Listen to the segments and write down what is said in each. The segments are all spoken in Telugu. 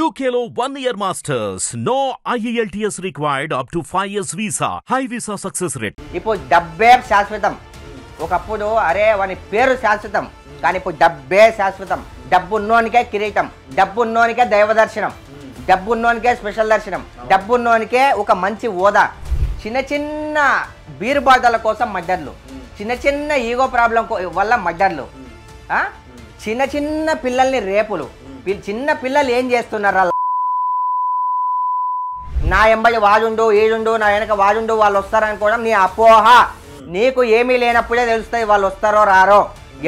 UKలో 1 year masters. No IELTS required up to 5 years visa. High visa success rate. ఇప్పుడు డబ్బే శాశ్వతం. ఒకప్పుడు అరే వాని పేరు శాశ్వతం, కానీ ఇప్పుడు డబ్బే శాశ్వతం. డబ్బు ఉన్నోనికే కిరీటం, డబ్బు ఉన్నోనికే దైవ దర్శనం, డబ్బు ఉన్నోనికే స్పెషల్ దర్శనం, డబ్బు ఉన్నోనికే ఒక మంచి హోదా. చిన్న చిన్న బీరుబాటల కోసం మడ్డర్లు, చిన్న చిన్న ఈగో ప్రాబ్లం వల్ల మడ్డర్లు, చిన్న చిన్న పిల్లల్ని రేపులు. చిన్న పిల్లలు ఏం చేస్తున్నారా? నా ఎంబడి వాడుండు ఏడుండు, నా వెనక వాడుండు, వాళ్ళు వస్తారనుకోవడం నీ అపోహ. నీకు ఏమీ లేనప్పుడే తెలుస్తుంది వాళ్ళు వస్తారో రారో.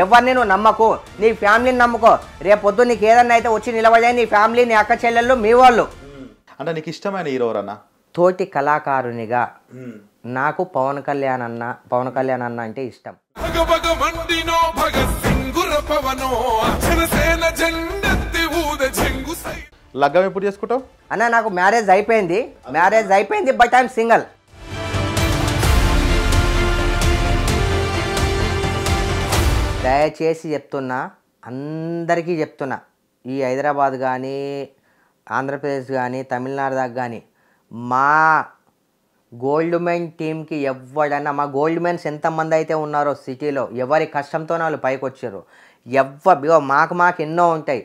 ఎవరిని నువ్వు నమ్మకు, నీ ఫ్యామిలీని నమ్ముకో. రేపొద్దు నీకు ఏదన్నా అయితే వచ్చి నిలబడే నీ ఫ్యామిలీ, నీ అక్క చెల్లెళ్ళు, మీ వాళ్ళు. అంటే నీకు ఇష్టమైన హీరో ఎవరన్నా? తోటి కళాకారునిగా నాకు పవన్ కళ్యాణ్ అన్న అంటే ఇష్టం. లగ్గం ఎప్పుడు చేసుకుంటావు అన్న? నాకు మ్యారేజ్ అయిపోయింది, బట్ ఐఎమ్ సింగిల్. దయచేసి చెప్తున్నా, అందరికీ చెప్తున్నా, ఈ హైదరాబాద్ కానీ ఆంధ్రప్రదేశ్ కానీ తమిళనాడు దాకా కానీ మా గోల్డ్ మెన్ టీంకి ఎవడన్నా, మా గోల్డ్ మెన్స్ ఎంతమంది అయితే ఉన్నారో సిటీలో, ఎవరి కష్టంతోనే వాళ్ళు పైకి వచ్చారు. మాకు ఎన్నో ఉంటాయి.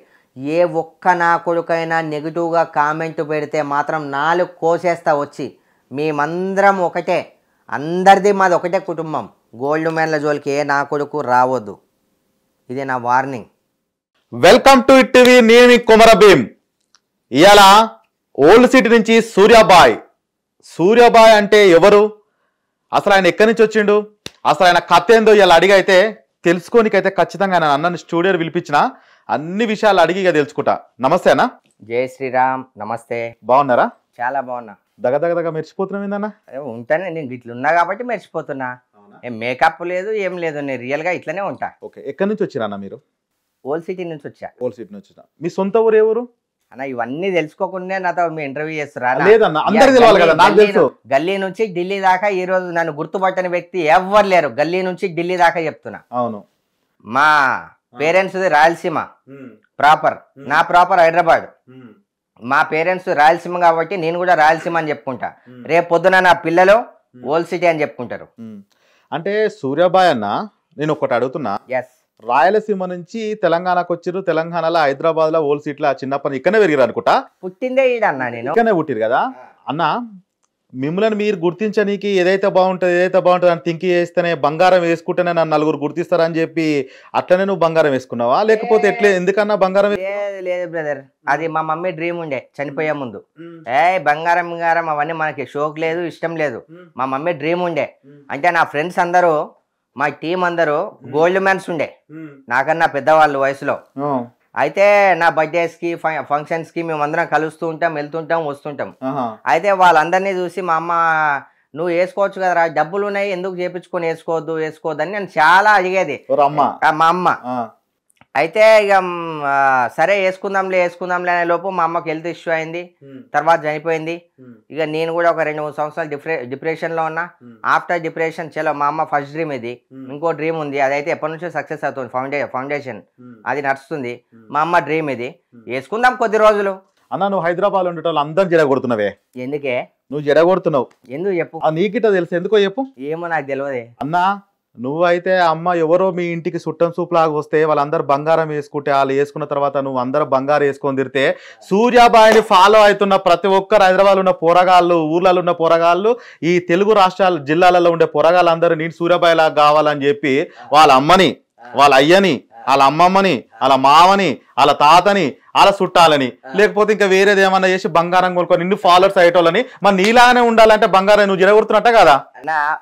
ఏ ఒక్క నా కొడుకైనా నెగిటివ్గా కామెంట్ పెడితే మాత్రం 4 కోసేస్తా వచ్చి. మేమందరం ఒకటే, అందరిది మాది ఒకటే కుటుంబం. గోల్డ్ మెన్ల జోలికి ఏ నా కొడుకు రావద్దు. ఇదే నా warning. Welcome to it TV. నేను మీ కుమరభీం. ఇవాళ ఓల్డ్ సిటీ నుంచి సూర్యాబాయ్ అంటే ఎవరు, అసలు ఆయన ఎక్కడి నుంచి వచ్చిండు, అసలు ఆయన కథ ఏందో ఇలా అడిగైతే తెలుసుకోనికైతే ఖచ్చితంగా ఆయన అన్నని స్టూడియో పిలిపించిన అన్ని విషయాలు అడిగి తెలుసుకుంటా. నమస్తే అన్న. జై శ్రీరామ్. నమస్తే. బాగున్నారా? చాలా బాగున్నా. దగ్గర మెరిచిపోతున్నావు ఏందన్నా? ఉంటానే, నేను ఇట్లా ఉన్నా కాబట్టి మెరిచిపోతున్నా. ఏం మేకప్ లేదు, ఏం లేదు, నేను రియల్గా ఇట్లనే ఉంటా. ఓకే, ఎక్కడి నుంచి వచ్చిరా అన్న మీరు? ఓల్డ్ సిటీ నుంచి వచ్చా. ఓల్డ్ సిటీ నుంచి వచ్చిన. మీ సొంత ఊరు ఏ ఊరు అన్న? ఇవన్నీ తెలుసుకోకుండా నాతో మీ ఇంటర్వ్యూ చేస్తారా? గల్లీ నుంచి ఢిల్లీ దాకా ఈ రోజు నన్ను గుర్తుపట్టని వ్యక్తి ఎవ్వరు లేరు. గల్లీ నుంచి ఢిల్లీ దాకా చెప్తున్నా. అవును. మా పేరెంట్స్ రాయలసీమ ప్రాపర్, నా ప్రాపర్ హైదరాబాద్. మా పేరెంట్స్ రాయలసీమ కాబట్టి నేను కూడా రాయలసీమ అని చెప్పుకుంటా. రేపు పొద్దున నా పిల్లలు ఓల్డ్ సిటీ అని చెప్పుకుంటారు. అంటే సూర్యాబాయ్ అన్న, నేను ఒకటి అడుగుతున్నా. ఎస్, రాయలసీమ నుంచి తెలంగాణకు వచ్చారు. తెలంగాణలో హైదరాబాద్ లో ఓల్డ్ సిటీలో చిన్నప్పటి ఇక్కడనే పెరిగారు అనుకుంటా. పుట్టిందే ఈడన్నా, నేను ఇక్కడనే పుట్టిరు కదా అన్న. మిమ్మల్ని మీరు గుర్తించడానికి ఏదైతే బాగుంటుంది అని థింక్ చేస్తేనే బంగారం వేసుకుంటేనే నన్ను నలుగురు గుర్తిస్తారని చెప్పి అట్లనే నువ్వు బంగారం వేసుకున్నావా, లేకపోతే ఎట్లే ఎందుకన్నా బంగారం? లేదు బ్రదర్, అది మా మమ్మీ డ్రీమ్ ఉండే చనిపోయే ముందు. బంగారం అవన్నీ మనకి షోక్ లేదు, ఇష్టం లేదు. మా మమ్మీ డ్రీమ్ ఉండే. అంటే నా ఫ్రెండ్స్ అందరూ, మా టీం అందరూ గోల్డ్ మ్యాన్స్ ఉండే, నాకన్నా పెద్దవాళ్ళు వయసులో. అయితే నా బర్త్డేస్కి ఫంక్షన్స్కి మేమందరం కలుస్తూ ఉంటాం, వెళ్తుంటాం, వస్తుంటాం. అయితే వాళ్ళందరినీ చూసి మా అమ్మ, నువ్వు వేసుకోవచ్చు కదరా, డబ్బులు ఉన్నాయి, ఎందుకు చేపించుకొని వేసుకోవద్దు అని నేను చాలా అడిగేది మా అమ్మ. అయితే ఇక సరే వేసుకుందాంలే అనే లోపు మా అమ్మకి హెల్త్ ఇష్యూ అయింది, తర్వాత చనిపోయింది. ఇక నేను కూడా ఒక 2-3 సంవత్సరాలు డిప్రెషన్లో ఉన్నా. ఆఫ్టర్ డిప్రెషన్ చలో, మా అమ్మ ఫస్ట్ డ్రీమ్ ఇది. ఇంకో డ్రీమ్ ఉంది, అదైతే ఎప్పటి నుంచో సక్సెస్ అవుతుంది, ఫౌండేషన్ అది నడుస్తుంది. మా అమ్మ డ్రీమ్ ఇది, వేసుకుందాం కొద్ది రోజులు. అన్న, నువ్వు హైదరాబాద్ ఉండేటోళ్ళు అందరం జడగొడుతున్నావే, ఎందుకే నువ్వు జడగొడుతున్నావు? ఎందుకు చెప్పు? నీకిట తెలుసు, ఎందుకో చెప్పు. ఏమో నాకు తెలియదే అన్నా. నువ్వైతే అమ్మ ఎవరో మీ ఇంటికి చుట్టం సూపులాగా వస్తే వాళ్ళందరూ బంగారం వేసుకుంటే, వాళ్ళు వేసుకున్న తర్వాత నువ్వు అందరూ బంగారం వేసుకొని తిరితే, సూర్యాబాయిని ఫాలో అవుతున్న ప్రతి ఒక్కరు, హైదరాబాద్ ఉన్న పోరగాళ్ళు, ఊర్లలో ఉన్న పోరగాళ్ళు, ఈ తెలుగు రాష్ట్రాల జిల్లాలలో ఉండే పోరగాళ్ళందరూ నేను సూర్యాబాయి లాగా కావాలని చెప్పి వాళ్ళ అమ్మని, వాళ్ళ అయ్యని, వాళ్ళ అమ్మమ్మని, వాళ్ళ మామని, వాళ్ళ తాతని, వాళ్ళ చుట్టాలని, లేకపోతే ఇంకా వేరేది ఏమన్నా చేసి బంగారం కొనుక్కొని నిన్ను ఫాలోవర్స్ అయ్యేటోళ్ళని, మరి నీలానే ఉండాలంటే బంగారం నువ్వు జరగొడుతున్నట్ట కదా?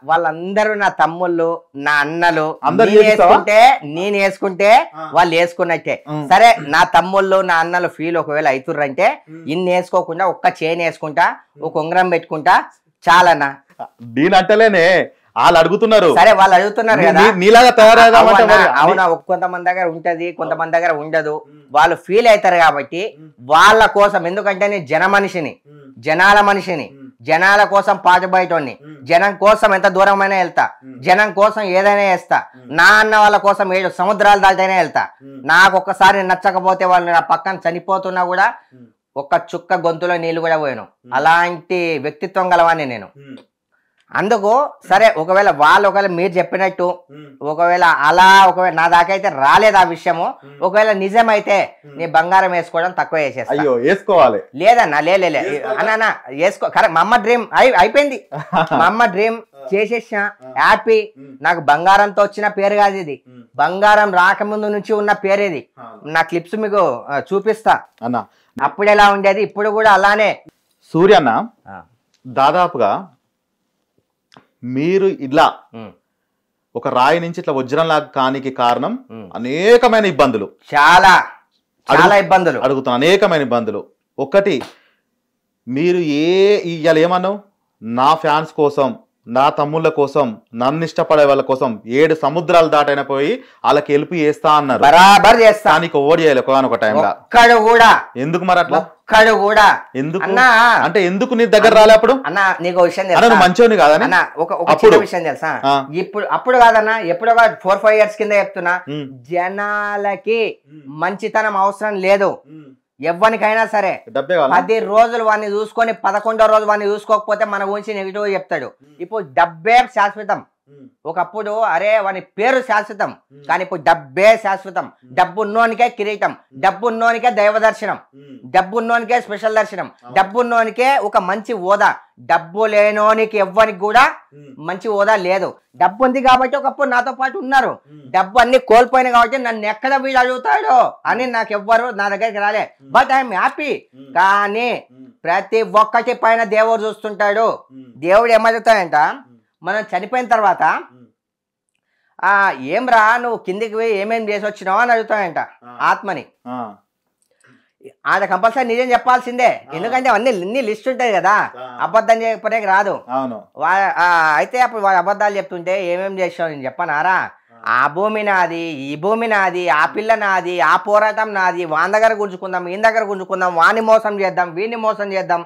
వాళ్ళందరూ నా తమ్ముళ్ళు, నా అన్నలు, అందరూ నేను వేసుకుంటే వాళ్ళు వేసుకున్నట్టే. సరే, నా తమ్ముళ్ళు, నా అన్నలు ఫీల్ ఒకవేళ అవుతుర్రంటే, ఇన్ని వేసుకోకుండా ఒక్క చైన్ వేసుకుంటా, ఒక ఉంగరం పెట్టుకుంటా చాలన్నా. దీని అంటలేనే వాళ్ళు అడుగుతున్నారు. సరే, వాళ్ళు అడుగుతున్నారు కదా, నీలాగా తయారైదామంటే. అవునా, కొంతమంది దగ్గర ఉంటది, కొంతమంది దగ్గర ఉండదు. వాళ్ళు ఫీల్ అవుతారు కాబట్టి వాళ్ళ కోసం, ఎందుకంటే నేను జనాల మనిషిని, జనాల కోసం పాటుబయటోని, జనం కోసం ఎంత దూరమైనా వెళ్తా, జనం కోసం ఏదైనా చేస్తా. నా అన్న వాళ్ళ కోసం 7 సముద్రాలు దాటైనా వెళ్తా. నాకు ఒక్కసారి నచ్చకపోతే వాళ్ళు నా పక్కన చనిపోతున్నా కూడా ఒక్క చుక్క గొంతులో నీళ్లు కూడా పోయాను. అలాంటి వ్యక్తిత్వం గలవాన్ని నేను. అందుకు సరే, ఒకవేళ మీరు చెప్పినట్టు ఒకవేళ నా దాకా అయితే రాలేదు ఆ విషయము, ఒకవేళ నిజమైతే నీ బంగారం వేసుకోవడం తక్కువ వేసేస్తా. అయ్యో వేసుకోవాలి లేదన్నా, అన్నా వేసుకో. కరెక్ట్, మా అమ్మ డ్రీమ్ అయిపోయింది. మా అమ్మ డ్రీమ్ చేసేసిన, హ్యాపీ. నాకు బంగారంతో వచ్చిన పేరు కాదు ఇది, బంగారం రాకముందు నుంచి ఉన్న పేరు ఇది. నా క్లిప్స్ మీకు చూపిస్తా అన్న. అప్పుడు ఎలా ఉండేది, ఇప్పుడు కూడా అలానే. సూర్య అన్న, దాదాపుగా మీరు ఇలా ఒక రాయి నుంచి ఇట్లా వజ్రంలాగా కానికి కారణం అనేకమైన ఇబ్బందులు, చాలా ఇబ్బందులు అడుగుతాను, అనేకమైన ఇబ్బందులు. ఒకటి, మీరు ఇవాళ ఏమన్నావు, నా ఫ్యాన్స్ కోసం, నా తమ్ముళ్ళ కోసం, నన్ను ఇష్టపడే వాళ్ళ కోసం 7 సముద్రాలు దాటైనా పోయి వాళ్ళకి హెల్ప్ చేస్తా అన్నారు. బరాబర్ చేస్తా. నీకు ఓడి చేయాలి ఒక టైంలో కూడా. ఎందుకు మరి అట్లా కూడా ఎందుకు అంటే ఎందుకు నీ దగ్గర రాలే అప్పుడు? అన్న నీకు విషయం తెలుసా, మంచోని కాదని ఒక విషయం తెలుసా, అప్పుడు కాదన్నా, ఎప్పుడో 4-5 years కింద చెప్తున్నా, జనాలకి మంచితనం అవసరం లేదు. ఎవ్వనికైనా సరే 10 రోజులు వాడిని చూసుకొని 11వ రోజు వాడిని చూసుకోకపోతే మన గురించి నెగిటివ్ చెప్తాడు. ఇప్పుడు డబ్బే శాశ్వతం. ఒకప్పుడు అరే వాని పేరు శాశ్వతం, కానీ ఇప్పుడు డబ్బే శాశ్వతం. డబ్బు ఉన్నోనికే కిరీటం, డబ్బు ఉన్నోనికే దైవ దర్శనం, డబ్బు ఉన్నోనికే స్పెషల్ దర్శనం, డబ్బు ఉన్నోనికే ఒక మంచి హోదా. డబ్బు లేనోనికి ఎవ్వరికి కూడా మంచి హోదా లేదు. డబ్బు ఉంది కాబట్టి ఒకప్పుడు నాతో పాటు ఉన్నారు, డబ్బు అన్ని కోల్పోయినా కాబట్టి నన్ను ఎక్కడ వీడు అడుగుతాడో అని నాకు ఎవ్వరు నా దగ్గరికి రాలే. But I'm happy. కానీ ప్రతి ఒక్కటి పైన దేవుడు చూస్తుంటాడు. దేవుడు ఏమడుగుతాడంట, మనం చనిపోయిన తర్వాత ఏం రా నువ్వు కిందికి పోయి ఏమేమి చేసి వచ్చినావు అని అడుగుతాడంట ఆత్మని. ఆడ కంపల్సరీ నిజం చెప్పాల్సిందే, ఎందుకంటే అన్ని లిస్ట్ ఉంటాయి కదా, అబద్ధం చెప్పడానికి రాదు. అయితే అప్పుడు వాడు అబద్ధాలు చెప్తుంటే ఏమేమి చేసావు నేను చెప్పనారా, ఆ భూమి నాది, ఈ భూమి నాది, ఆ పిల్ల నాది, ఆ పోరాటం నాది, వాని దగ్గర గుంజుకుందాం, ఈయన దగ్గర గుంజుకుందాం, వాని మోసం చేద్దాం, వీడిని మోసం చేద్దాం,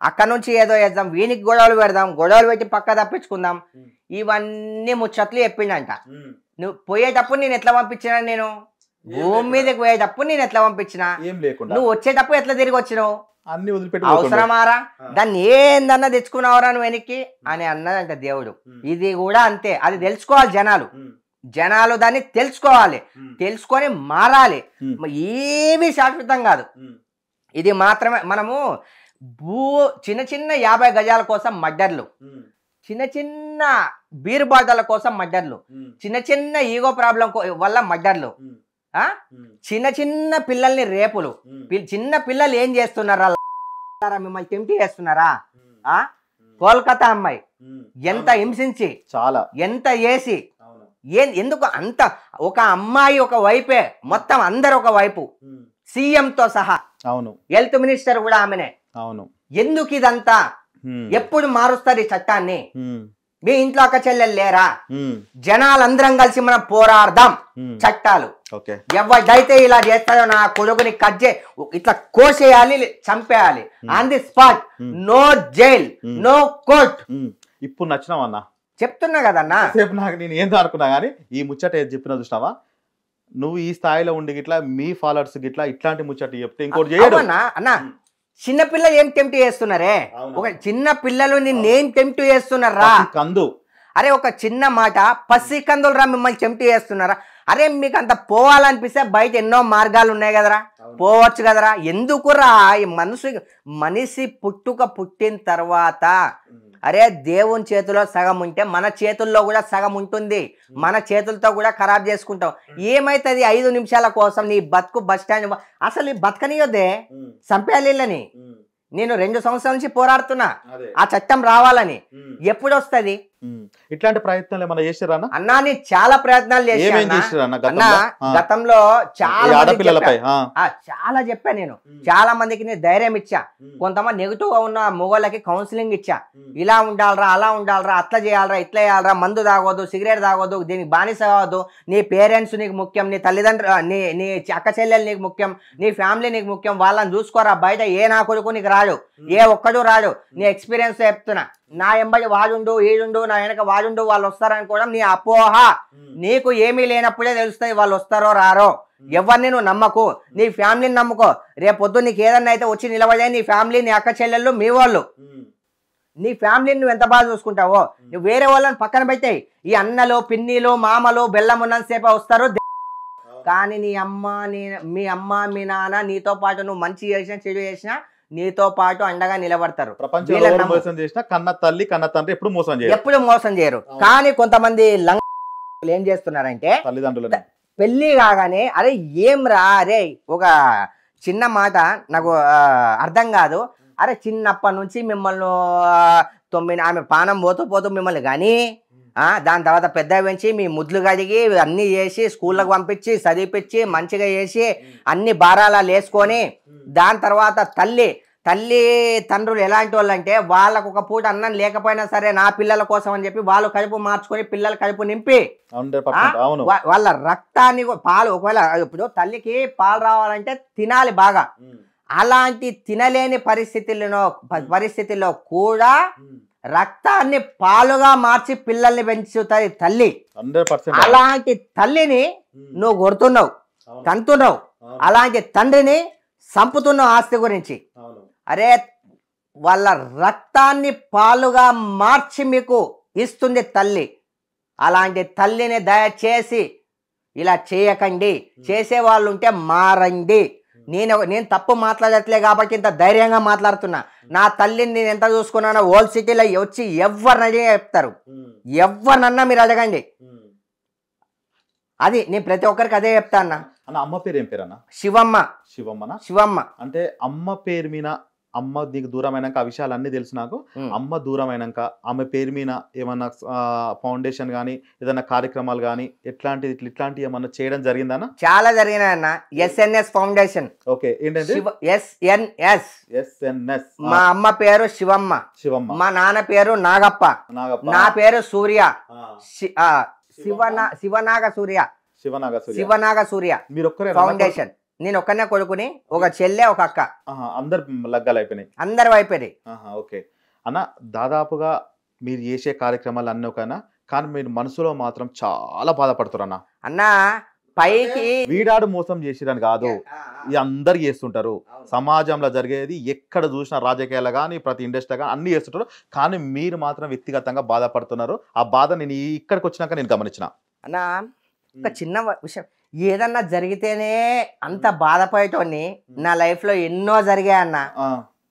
అక్కడ నుంచి ఏదో చేద్దాం, వీనికి గొడవలు పెడదాం, గొడవలు పెట్టి పక్క తప్పించుకుందాం. ఇవన్నీ ముచ్చట్లు చెప్పిండంట. నువ్వు పోయేటప్పుడు నేను ఎట్లా పంపించినా, నేను భూమి మీదకి పోయేటప్పుడు నేను ఎట్లా పంపించినా, నువ్వు వచ్చేటప్పుడు ఎట్లా తిరిగి వచ్చినావు, అవసరమారా, దాన్ని ఏందన్నా తెచ్చుకున్నావురా నువ్వు వెనక్కి అని అన్నదంట దేవుడు. ఇది కూడా అంతే, అది తెలుసుకోవాలి జనాలు దాన్ని తెలుసుకోవాలి, తెలుసుకొని మారాలి. ఏమీ శాశ్వతం కాదు. ఇది మాత్రమే. మనము చిన్న 50 గజాల కోసం మర్డర్లు, చిన్న బీరు బాటల కోసం మర్డర్లు, చిన్న ఈగో ప్రాబ్లం వల్ల మర్డర్లు, చిన్న పిల్లల్ని రేపులు. చిన్న పిల్లలు ఏం చేస్తున్నారా, మిమ్మల్ని టెంప్ట్ చేస్తున్నారా? కోల్కతా అమ్మాయి ఎంత హింసించి, చాలా ఎంత వేసి, ఎందుకు అంత, ఒక అమ్మాయి ఒక వైపే, మొత్తం అందరు ఒక వైపు, సీఎంతో సహా, అవును, హెల్త్ మినిస్టర్ కూడా ఆమెనే. అవును, ఎందుకు ఇదంతా? ఎప్పుడు మారుస్తారు ఈ చట్టాన్ని? మీ ఇంట్లో అక్క చెల్లెలు లేరా? జనాలందరం కలిసి మనం పోరాడదాం. చట్టాలు ఎవరైతే ఇలా చేస్తారో నా కొడుకుని కట్ చే, ఇట్లా కోసేయాలి, చంపేయాలి on the spot. No jail, no court. ఇప్పుడు నచ్చినావన్నా, చెప్తున్నా కదన్నా. సేపు నాకు నేను ఏందో అనుకున్నా కానీ ఈ ముచ్చట ఏది చెప్పినా చూసినావా, నువ్వు ఈ స్థాయిలో ఉండి గిట్లా మీ ఫాలోవర్స్ గిట్లా ఇట్లాంటి ముచ్చట చెప్తే ఇంకోటి చేయడు అన్నా. చిన్నపిల్లలు ఏం టెంప్ట్ చేస్తున్నారే, ఒక చిన్న పిల్లలు నిన్నేం టెంప్ట్ చేస్తున్నారా? కందు, అరే ఒక చిన్న మాట, పసి కందులు రా మిమ్మల్ని టెంప్ట్ చేస్తున్నారా? అరే మీకు అంత పోవాలనిపిస్తే బయట ఎన్నో మార్గాలు ఉన్నాయి కదరా, పోవచ్చు కదరా. ఎందుకురా ఈ మనిషి పుట్టిన తర్వాత, అరే దేవుని చేతిలో సగం ఉంటే మన చేతుల్లో కూడా సగం ఉంటుంది. మన చేతులతో కూడా ఖరాబ్ చేసుకుంటాం. ఏమైతుంది 5 నిమిషాల కోసం నీ బతుకు బస్ స్టాండ్, అసలు బతకనియొద్దే, చంపేయాలని. నేను 2 సంవత్సరాల నుంచి పోరాడుతున్నా ఆ చట్టం రావాలని. ఎప్పుడు వస్తుంది? ఇట్లాంటి ప్రయత్నాలు ఏమైనా చేశారా అన్నా? నేను చాలా ప్రయత్నాలు చేశాను గతంలో, చాలా చెప్పా. నేను చాలా మందికి నేను ధైర్యం ఇచ్చా. కొంతమంది నెగిటివ్ గా ఉన్న మొగోళ్ళకి కౌన్సిలింగ్ ఇచ్చా. ఇలా ఉండాలరా, అలా ఉండాలరా, అట్లా చేయాలరా, ఇట్లా చేయాలరా, మందు తాగొద్దు, సిగరెట్ తాగొద్దు, దీనికి బానిస కావద్దు, నీ పేరెంట్స్ నీకు ముఖ్యం, నీ తల్లిదండ్రులు, నీ అక్క చెల్లెలు నీకు ముఖ్యం, నీ ఫ్యామిలీ నీకు ముఖ్యం, వాళ్ళని చూసుకోరా. బయట ఏ నా కొడుకు నీకు రాడు, ఏ ఒక్కడు రాడు. నీ ఎక్స్పీరియన్స్ చెప్తున్నా. నా ఎంబడి వాడుండు, ఈడుండు, నా వెనక వాడుండు, వాళ్ళు వస్తారనుకోవడం నీ అపోహ. నీకు ఏమీ లేనప్పుడే తెలుస్తాయి వాళ్ళు వస్తారో రారో. ఎవరిని నువ్వు నమ్మకు, నీ ఫ్యామిలీని నమ్ముకో. రేపొద్దు నీకు ఏదన్నా అయితే వచ్చి నిలబడే నీ ఫ్యామిలీ, నీ అక్క చెల్లెళ్ళు, మీ వాళ్ళు, నీ ఫ్యామిలీని నువ్వు ఎంత బాగా చూసుకుంటావో నువ్వు వేరే వాళ్ళని పక్కన పెట్టాయి. ఈ అన్నలు, పిన్నిలు, మామలు బెల్లం ఉన్నంతసేపు వస్తారు, కానీ నీ అమ్మ, మీ అమ్మ, మీ నాన్న నీతో పాటు నువ్వు మంచి చేసినా చెడు చేసినా నీతో పాటు అండగా నిలబడతారు. ప్రపంచంలో మోసం చేసినా కన్న తల్లి కన్న తండ్రి ఎప్పుడు మోసం చేయరు. కానీ కొంతమంది ఏం చేస్తున్నారంటే తల్లిదండ్రులు పెళ్లి కాగానే అరే ఏం రా, అరే ఒక చిన్న మాట నాకు అర్థం కాదు, అరే చిన్నప్పటి నుంచి మిమ్మల్ని 9 ఆమె పానం పోతూ మిమ్మల్ని కానీ దాని తర్వాత పెద్ద పెంచి మీ ముద్దులు కడిగి అన్ని చేసి స్కూళ్ళకు పంపించి చదివిపించి మంచిగా చేసి అన్ని భారాలు వేసుకొని దాని తర్వాత తల్లి తండ్రులు ఎలాంటి వాళ్ళు అంటే వాళ్ళకు ఒక పూట అన్నం లేకపోయినా సరే నా పిల్లల కోసం అని చెప్పి వాళ్ళు కడుపు మార్చుకొని పిల్లల కడుపు నింపి వాళ్ళ రక్తాన్ని పాలు, ఒకవేళ ఇప్పుడు తల్లికి పాలు రావాలంటే తినాలి బాగా, అలాంటి తినలేని పరిస్థితుల్లో కూడా రక్తాన్ని పాలుగా మార్చి పిల్లల్ని పెంచుతాయి తల్లి. అలాంటి తల్లిని నువ్వు కొడుతున్నావు, తంతున్నావు, అలాంటి తండ్రిని చంపుతున్నావు ఆస్తి గురించి. అరే వాళ్ళ రక్తాన్ని పాలుగా మార్చి మీకు ఇస్తుంది తల్లి. అలాంటి తల్లిని దయచేసి ఇలా చేయకండి, చేసే వాళ్ళు ఉంటే మారండి. నేను తప్పు మాట్లాడట్లే కాబట్టి ఇంత ధైర్యంగా మాట్లాడుతున్నా. నా తల్లిని నేను ఎంత చూసుకున్నానో ఓల్డ్ సిటీలో వచ్చి ఎవరిని చెప్తారు, ఎవరినన్నా మీరు అడగండి. అది నేను ప్రతి ఒక్కరికి అదే చెప్తా అన్న. అమ్మ పేరు ఏం పేరు అన్న? శివమ్మ. అంటే అమ్మ పేరు మీద, అమ్మ నీకు దూరమైనాక ఆ విషయాలు అన్ని తెలుసు నాకు. అమ్మ దూరమైనాక ఆమె పేరు మీద ఏమన్నా ఫౌండేషన్ గానీ ఏదైనా కార్యక్రమాలు గానీ ఇట్లాంటి ఏమన్నా చేయడం జరిగిందన్న? చాలా జరిగినాయి అన్న. SNS foundation. ఓకే, ఏంటంటే ఎస్ఎన్ఎస్. మా అమ్మ పేరు శివమ్మ, మా నాన్న పేరు నాగప్ప, నా పేరు సూర్య, శివనాగ సూర్య ఫౌండేషన్. నేను ఒక్కనే కొడుకుని, ఒక చెల్లె, ఒక అక్క. అందరు లగ్గాలు అయిపోయినాయి? అందరు అయిపోయినాయి. ఓకే అన్న, దాదాపుగా మీరు చేసే కార్యక్రమాలు అన్నీ ఒకనా, కానీ మీరు మనసులో మాత్రం చాలా బాధపడుతారు అన్న. పైకి వీడాడు మోసం చేసిరని కాదు, ఇది అందరు చేస్తుంటారు. సమాజంలో జరిగేది ఎక్కడ చూసినా రాజకీయాలు కానీ ప్రతి ఇండస్ట్రీ కానీ అన్ని చేస్తుంటారు, కానీ మీరు మాత్రం వ్యక్తిగతంగా బాధపడుతున్నారు. ఆ బాధ నేను ఇక్కడికి వచ్చినాక నేను గమనించిన అన్న. ఒక చిన్న విషయం, ఏదన్నా జరిగితేనే అంత బాధపడేటోని నా లైఫ్ లో ఎన్నో జరిగాయన్న.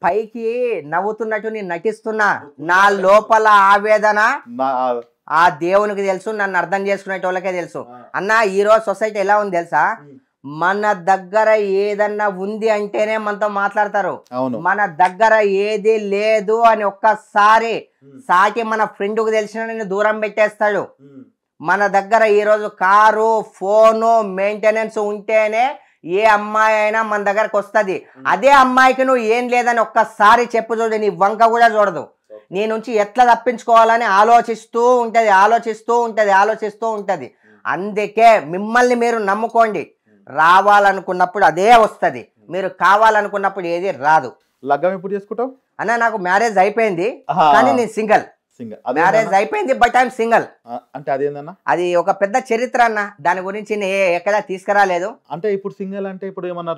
పైకి నవ్వుతున్నట్టు నేను నటిస్తున్నా, నా లోపల ఆవేదన ఆ దేవునికి తెలుసు, నన్ను అర్థం చేసుకునేటోళ్ళకే తెలుసు అన్న. ఈ రోజు సొసైటీ ఎలా ఉంది తెలుసా? మన దగ్గర ఏదన్నా ఉంది అంటేనే మనతో మాట్లాడతారు, మన దగ్గర ఏది లేదు అని ఒక్కసారి సాటి మన ఫ్రెండ్ కు తెలిసిన నేను దూరం పెట్టేస్తాడు. మన దగ్గర ఈరోజు కారు, ఫోను, మెయింటెనెన్స్ ఉంటేనే ఏ అమ్మాయి అయినా మన దగ్గరకు వస్తుంది. అదే అమ్మాయికి నువ్వు ఏం లేదని ఒక్కసారి చెప్పు చూడు, నీ వంక కూడా చూడదు. నీ నుంచి ఎట్లా తప్పించుకోవాలని ఆలోచిస్తూ ఉంటది. అందుకే మిమ్మల్ని మీరు నమ్ముకోండి. రావాలనుకున్నప్పుడు అదే వస్తుంది, మీరు కావాలనుకున్నప్పుడు ఏది రాదు. లగ్గం ఎప్పుడు చేసుకుంటావు అన్న? నాకు మ్యారేజ్ అయిపోయింది కానీ నేను సింగిల్. మ్యారేజ్ అయిపోయింది బట్ ఐఎమ్ సింగిల్. అంటే అదేందన్నా? అది ఒక పెద్ద చరిత్ర అన్న, దాని గురించి ఎక్కడా తీసుకురాలేదు. అంటే ఇప్పుడు సింగిల్ అంటే ఇప్పుడు ఏమన్నా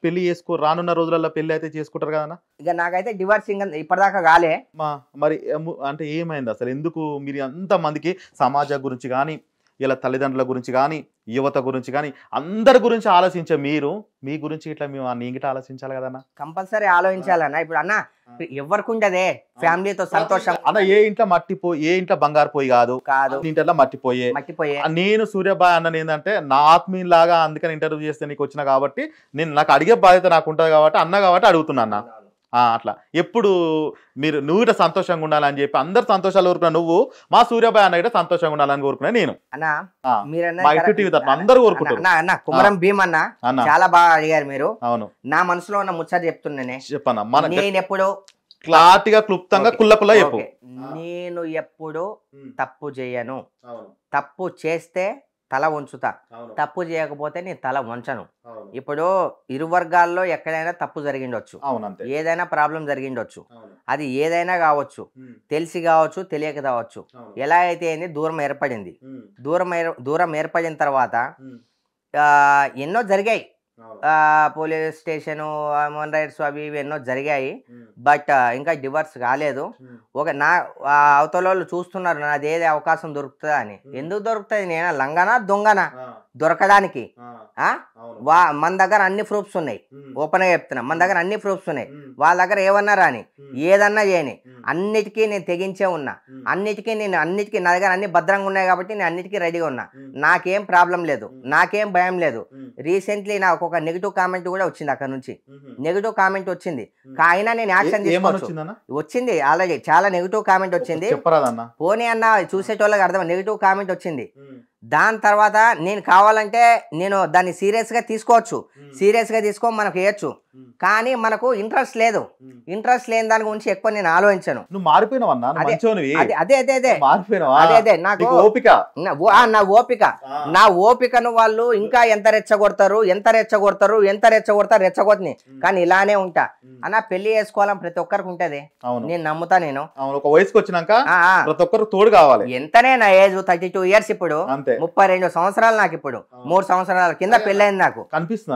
పెళ్లి రానున్న రోజులలో పెళ్లి అయితే చేసుకుంటారు కదా? ఇక నాకైతే డివోర్స్ సింగిల్ ఇప్పటిదాకా కాలే. మరి అంటే ఏమైంది అసలు? ఎందుకు మీరు అంత మందికి సమాజం గురించి కానీ, ఇలా తల్లిదండ్రుల గురించి కానీ, యువత గురించి కానీ అందరి గురించి ఆలోచించే మీరు మీ గురించి ఇట్లా మేము నీగిట ఆలోచించాలి కదన్న? కంపల్సరీ ఆలోచించాలన్న. ఇప్పుడు అన్న ఎవరికి ఉండదే ఫ్యామిలీతో సంతోషం అన్న. ఏ ఇంట్లో బంగారు పోయి కాదు, ఇంట్లో మట్టిపోయే. నేను సూర్యబాయ్ అన్న ఏంటంటే నా ఆత్మీయులాగా, అందుకని ఇంటర్వ్యూ చేస్తే నీకు వచ్చిన కాబట్టి నాకు అడిగే బాధ్యత నాకు ఉంటుంది కాబట్టి అన్న కాబట్టి అడుగుతున్నా అన్న. అట్లా ఎప్పుడు నువ్వు ఇట్లా సంతోషంగా ఉండాలని చెప్పి అందరు సంతోషాలు కోరుకున్నా, నువ్వు మా సూర్యబాయ్ అన్న ఇట్లా సంతోషంగా ఉండాలని కోరుకున్నా నేను. అందరూ కోరుకుంటున్నా. కుమరం భీమ్ అన్న చాలా బాగా అడిగారు మీరు. అవును, నా మనసులో ఉన్న ముచ్చట చెప్తున్నానే. చెప్పన్నా. నేను ఎప్పుడు క్లారిటీగా, క్లుప్తంగా, కుల్ల చెప్పు. నేను ఎప్పుడు తప్పు చేయను. తప్పు చేస్తే తల వంచుతా, తప్పు చేయకపోతే నేను తల వంచను. ఇప్పుడు ఇరు వర్గాల్లో ఎక్కడైనా తప్పు జరిగిండొచ్చు, ఏదైనా ప్రాబ్లం జరిగిండొచ్చు, అది ఏదైనా కావచ్చు, తెలిసి కావచ్చు, తెలియక కావచ్చు. ఎలా అయితే దూరం ఏర్పడింది. దూరం ఏర్పడిన తర్వాత ఎన్నో జరిగాయి, పోలీస్ స్టేషను, హ్యూమన్ రైట్స్ అవి ఇవి ఎన్నో జరిగాయి. బట్ ఇంకా డివర్స్ కాలేదు. నా అవతల వాళ్ళు చూస్తున్నారు నాది ఏది అవకాశం దొరుకుతుందా అని. ఎందుకు దొరుకుతుంది? నేను లంగనా దొంగనా దొరకడానికి? మన దగ్గర అన్ని ప్రూఫ్స్ ఉన్నాయి, ఓపెన్ గా చెప్తున్నా. మన దగ్గర అన్ని ప్రూఫ్స్ ఉన్నాయి. వాళ్ళ దగ్గర ఏమన్నా రాని, ఏదన్నా చేయని, అన్నిటికీ నేను తెగించే ఉన్నా. అన్నిటికీ నా దగ్గర అన్ని భద్రంగా ఉన్నాయి కాబట్టి నేను అన్నిటికీ రెడీగా ఉన్నా. నాకేం ప్రాబ్లం లేదు, నాకేం భయం లేదు. రీసెంట్లీ నాకు ఒక నెగిటివ్ కామెంట్ కూడా వచ్చింది, అక్కడ నుంచి నెగిటివ్ కామెంట్ వచ్చింది. అయినా నేను యాక్షన్ తీసుకోవచ్చు. వచ్చింది ఆల్రెడీ చాలా నెగిటివ్ కామెంట్ వచ్చింది. పోనీ అన్న చూసేటోళ్ళకి అర్థం, నెగిటివ్ కామెంట్ వచ్చింది. దాని తర్వాత నేను కావాలంటే నేను దాన్ని సీరియస్గా తీసుకోవచ్చు, సీరియస్గా తీసుకొని మనకు వేయచ్చు. కానీ మనకు ఇంట్రెస్ట్ లేదు. ఇంట్రెస్ట్ లేని దాని గురించి ఎక్కువ నేను ఆలోచించను. అదే నాకు నా ఓపికను వాళ్ళు ఇంకా ఎంత రెచ్చగొడతారు రెచ్చగొడతాని. కానీ ఇలానే ఉంటా అన్న. పెళ్లి చేసుకోవాలని ప్రతి ఒక్కరికి ఉంటది, నేను నమ్ముతా. నేను ఒక వయసుకు వచ్చినాక ప్రతి ఒక్కరు తోడు కావాలి. ఎంతనే నా ఏజ్ 32 years, ఇప్పుడు 32 సంవత్సరాలు. నాకు ఇప్పుడు 3 సంవత్సరాల కింద పెళ్ళైంది నాకు. కనిపిస్తుంది